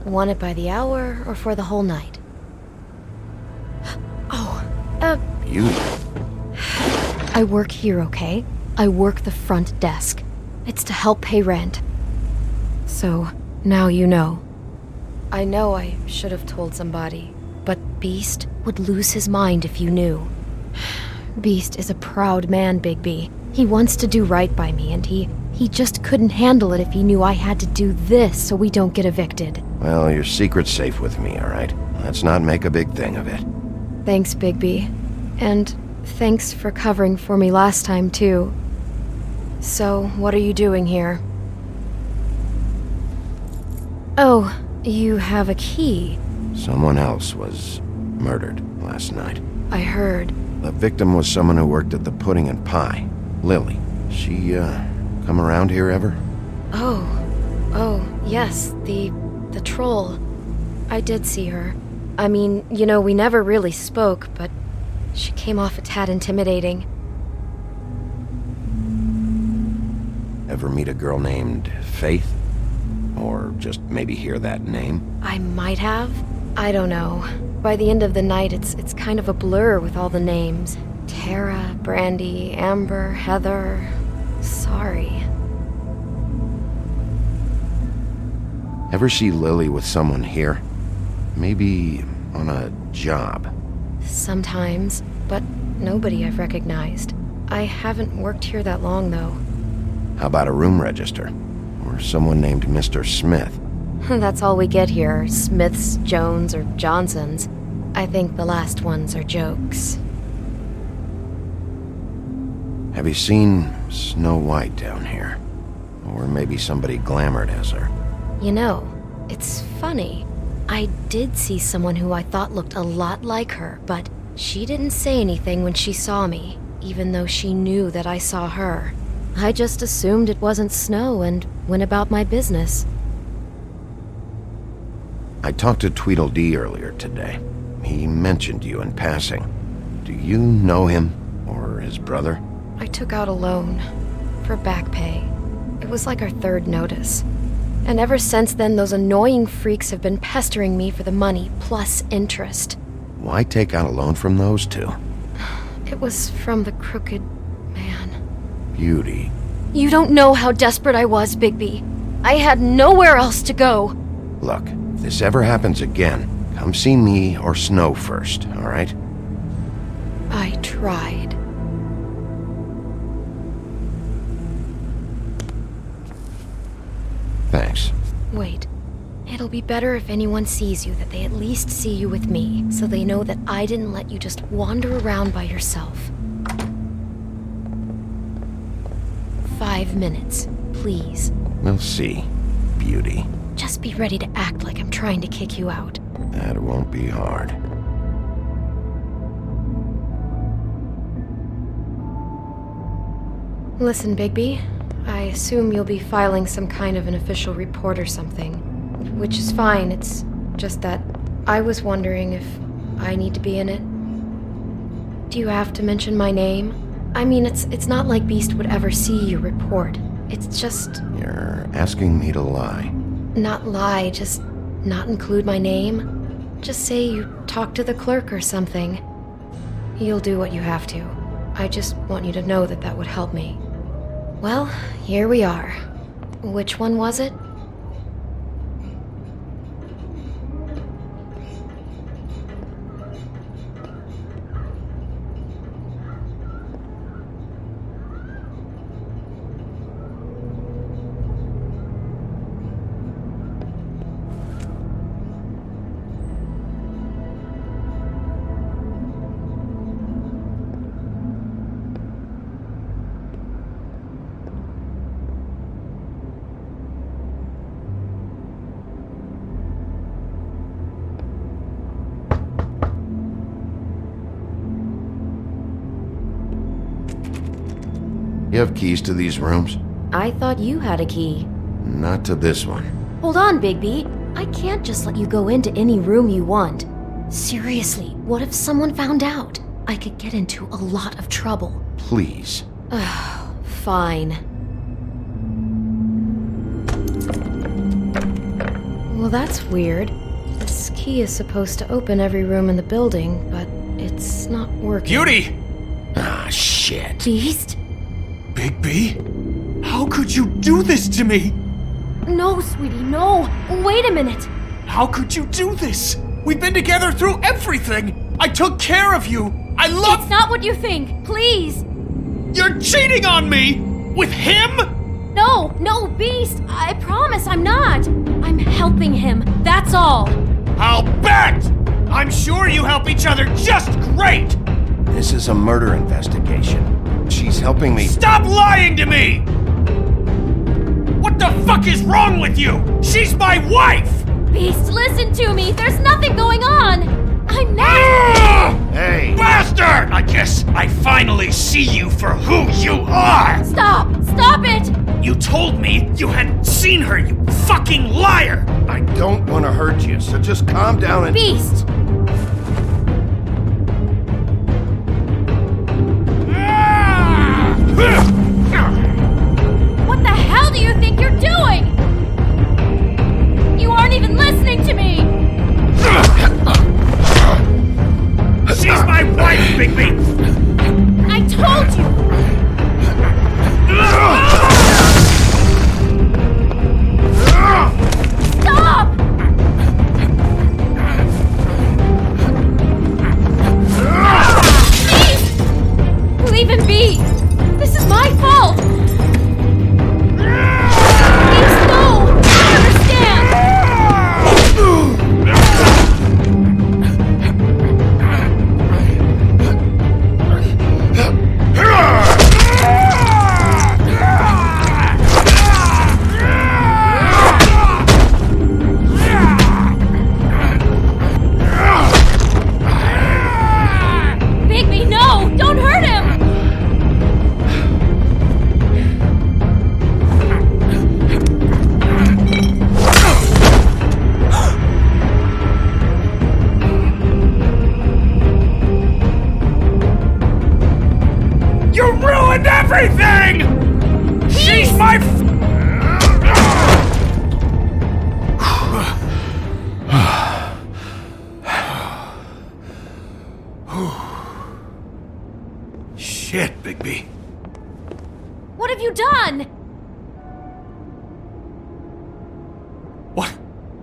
Want it by the hour or for the whole night? Beauty. I work here, okay? I work the front desk. It's to help pay rent. So, now you know. I know I should have told somebody, but Beast would lose his mind if you knew. Beast is a proud man, Bigby. He wants to do right by me, and he He just couldn't handle it if he knew I had to do this so we don't get evicted. Well, your secret's safe with me, all right? Let's not make a big thing of it. Thanks, Bigby. And thanks for covering for me last time, too. So, what are you doing here? Oh, you have a key. Someone else was murdered last night. I heard. The victim was someone who worked at the Pudding and Pie. Lily. She, come around here ever? Oh, yes, the troll. I did see her. I mean, you know, we never really spoke, but she came off a tad intimidating. Ever meet a girl named Faith? Or just maybe hear that name? I might have. I don't know. By the end of the night, it's kind of a blur with all the names. Tara, Brandy, Amber, Heather. Sorry. Ever see Lily with someone here? Maybe on a job? Sometimes, but nobody I've recognized. I haven't worked here that long, though. How about a room register? Or someone named Mr. Smith? That's all we get here, Smiths, Jones, or Johnsons. I think the last ones are jokes. Have you seen Snow White down here? Or maybe somebody glamored as her? You know, it's funny. I did see someone who I thought looked a lot like her, but she didn't say anything when she saw me, even though she knew that I saw her. I just assumed it wasn't Snow and went about my business. I talked to Tweedledee earlier today. He mentioned you in passing. Do you know him, or his brother? I took out a loan for back pay. It was like our third notice. And ever since then, those annoying freaks have been pestering me for the money, plus interest. Why take out a loan from those two? It was from the crooked man. Beauty. You don't know how desperate I was, Bigby. I had nowhere else to go. Look, if this ever happens again, come see me or Snow first, all right? I tried. Thanks. Wait. It'll be better if anyone sees you that they at least see you with me, so they know that I didn't let you just wander around by yourself. 5 minutes, please. We'll see, Beauty. Just be ready to act like I'm trying to kick you out. That won't be hard. Listen, Bigby. I assume you'll be filing some kind of an official report or something. Which is fine, it's just that I was wondering if I need to be in it. Do you have to mention my name? I mean, it's not like Beast would ever see your report. It's just... You're asking me to lie. Not lie, just not include my name. Just say you talked to the clerk or something. You'll do what you have to. I just want you to know that that would help me. Well, here we are. Which one was it? You have keys to these rooms? I thought you had a key. Not to this one. Hold on, Bigby. I can't just let you go into any room you want. Seriously, what if someone found out? I could get into a lot of trouble. Please. Fine. Well, that's weird. This key is supposed to open every room in the building, but it's not working. Beauty! Ah, shit. Beast? Bigby? How could you do this to me? No, sweetie, no. Wait a minute. How could you do this? We've been together through everything. I took care of you. I love... It's not what you think. Please. You're cheating on me! With him? No, Beast! I promise I'm not! I'm helping him, that's all! I'll bet! I'm sure you help each other just great! This is a murder investigation. She's helping me. Stop lying to me! What the fuck is wrong with you? She's my wife! Beast, listen to me! There's nothing going on! I'm not— Hey! Bastard! I guess I finally see you for who you are! Stop! Stop it! You told me you had seen her, you fucking liar! I don't want to hurt you, so just calm down and— Beast! What the hell do you think you're doing? You aren't even listening to me! She's my wife, Bigby! I told you! Stop! Please! Leave him be! This is my fault! Please, no! I understand! Bigby, no! Don't hurt him! You ruined everything! She's my Shit, Bigby. What have you done?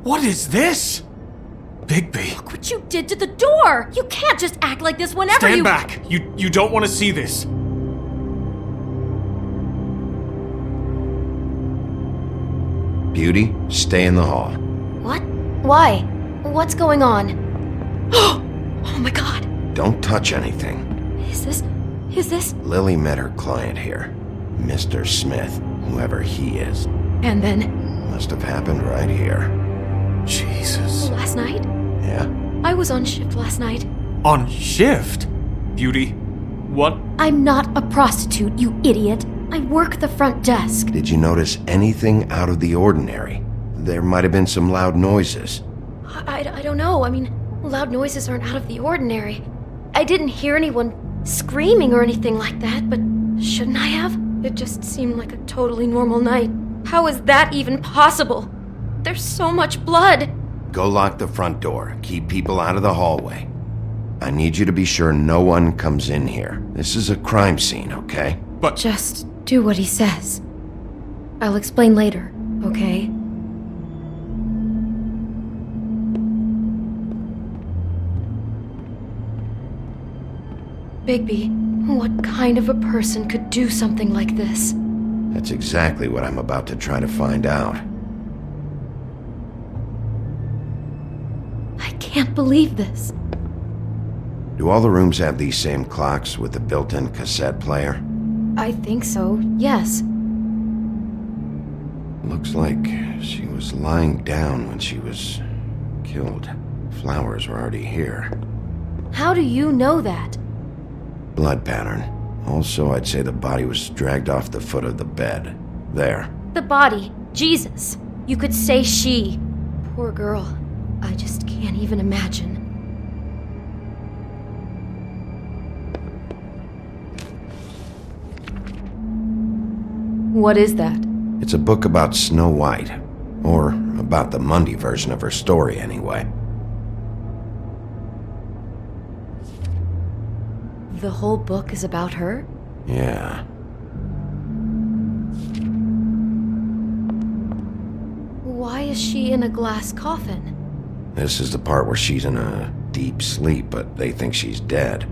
What is this? Bigby. Look what you did to the door! You can't just act like this whenever Stand you— back! You don't want to see this. Beauty, stay in the hall. What? Why? What's going on? Oh my god! Don't touch anything. Is this? Lily met her client here, Mr. Smith, whoever he is. And then? Must have happened right here. Jesus. Last night? Yeah? I was on shift last night. On shift? Beauty, what? I'm not a prostitute, you idiot. I work the front desk. Did you notice anything out of the ordinary? There might have been some loud noises. I don't know. I mean, loud noises aren't out of the ordinary. I didn't hear anyone screaming or anything like that, but shouldn't I have? It just seemed like a totally normal night. How is that even possible? There's so much blood. Go lock the front door. Keep people out of the hallway. I need you to be sure no one comes in here. This is a crime scene, okay? But just do what he says. I'll explain later, okay? Bigby, what kind of a person could do something like this? That's exactly what I'm about to try to find out. I can't believe this. Do all the rooms have these same clocks with the built-in cassette player? I think so, yes. Looks like she was lying down when she was killed. Flowers were already here. How do you know that? Blood pattern. Also, I'd say the body was dragged off the foot of the bed. There. The body. Jesus. You could say she. Poor girl. I just can't even imagine. What is that? It's a book about Snow White. Or about the Mundy version of her story, anyway. The whole book is about her? Yeah. Why is she in a glass coffin? This is the part where she's in a deep sleep, but they think she's dead.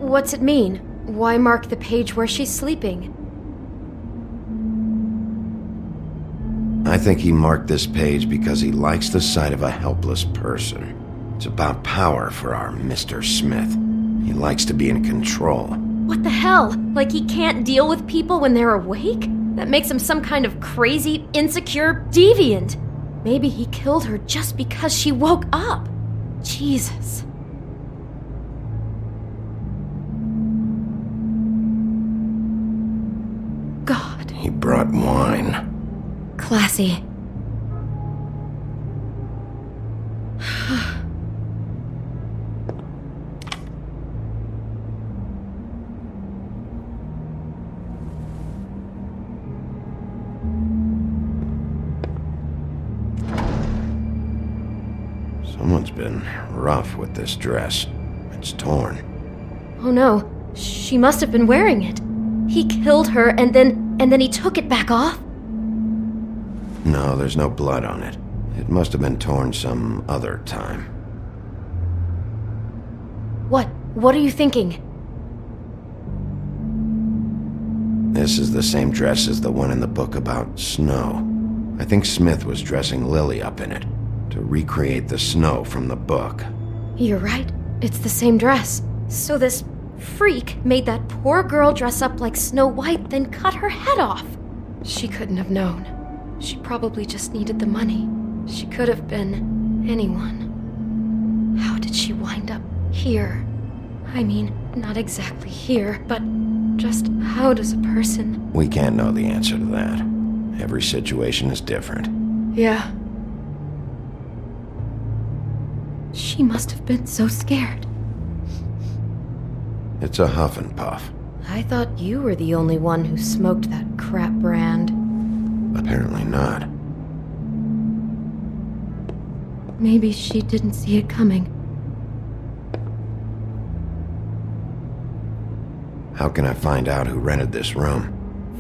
What's it mean? Why mark the page where she's sleeping? I think he marked this page because he likes the sight of a helpless person. It's about power for our Mr. Smith. He likes to be in control. What the hell? Like he can't deal with people when they're awake? That makes him some kind of crazy, insecure deviant. Maybe he killed her just because she woke up. Jesus. God. He brought wine. Classy. Someone's been rough with this dress. It's torn. Oh no, she must have been wearing it. He killed her and then he took it back off? No, there's no blood on it. It must have been torn some other time. What are you thinking? This is the same dress as the one in the book about snow. I think Smith was dressing Lily up in it to recreate the snow from the book. You're right. It's the same dress. So this freak made that poor girl dress up like Snow White, then cut her head off. She couldn't have known. She probably just needed the money. She could have been anyone. How did she wind up here? I mean, not exactly here, but just how does a person... We can't know the answer to that. Every situation is different. Yeah. She must have been so scared. It's a huff and puff. I thought you were the only one who smoked that crap brand. Apparently not. Maybe she didn't see it coming. How can I find out who rented this room?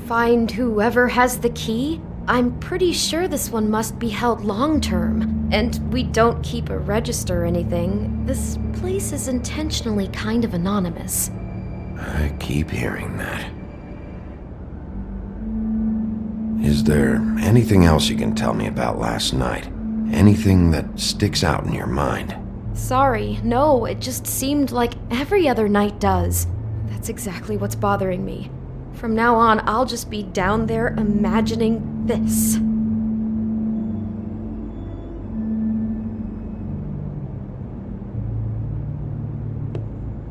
Find whoever has the key? I'm pretty sure this one must be held long-term, and we don't keep a register or anything. This place is intentionally kind of anonymous. I keep hearing that. Is there anything else you can tell me about last night? Anything that sticks out in your mind? Sorry, no, it just seemed like every other night does. That's exactly what's bothering me. From now on, I'll just be down there imagining this.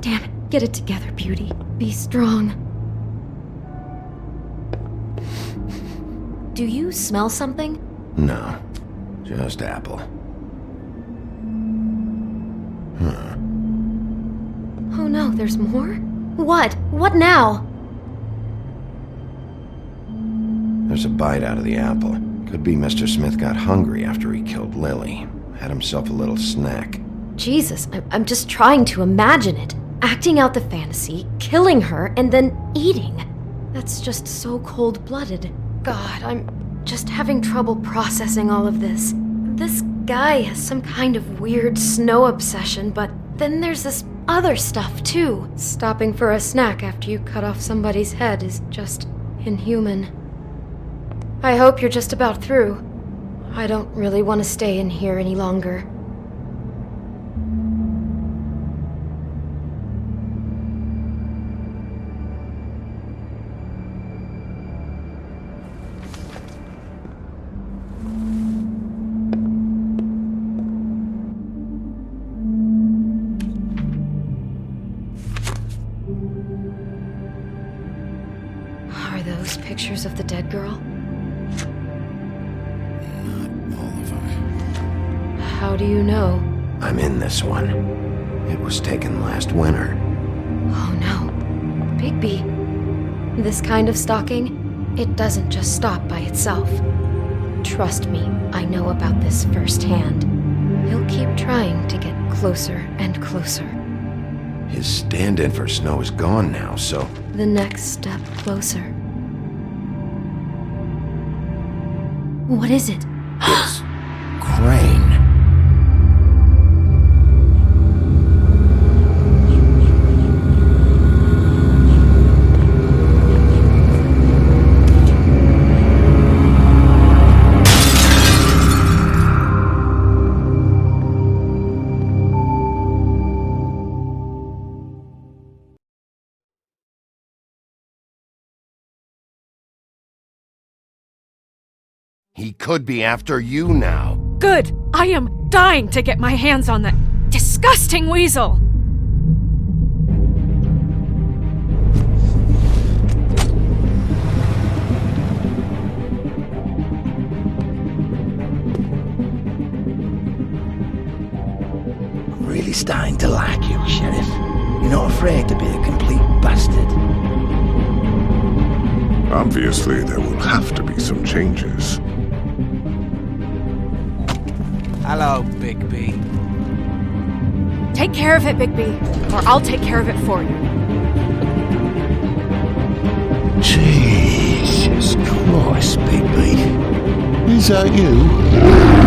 Damn it, get it together, beauty. Be strong. Do you smell something? No, just apple. Huh. Oh no, there's more? What? What now? There's a bite out of the apple. Could be Mr. Smith got hungry after he killed Lily. Had himself a little snack. Jesus, I'm just trying to imagine it. Acting out the fantasy, killing her, and then eating. That's just so cold-blooded. God, I'm just having trouble processing all of this. This guy has some kind of weird snow obsession, but then there's this other stuff too. Stopping for a snack after you cut off somebody's head is just inhuman. I hope you're just about through. I don't really want to stay in here any longer. Are those pictures of the dead girl? How do you know? I'm in this one. It was taken last winter. Oh no. Bigby. This kind of stalking, it doesn't just stop by itself. Trust me, I know about this firsthand. He'll keep trying to get closer and closer. His stand-in for Snow is gone now, so... The next step closer. What is it? It's... Crane. He could be after you now. Good! I am dying to get my hands on that disgusting weasel! I'm really starting to like you, Sheriff. You're not afraid to be a complete bastard. Obviously, there will have to be some changes. Hello, Bigby. Take care of it, Bigby, or I'll take care of it for you. Jesus Christ, Bigby. Is that you?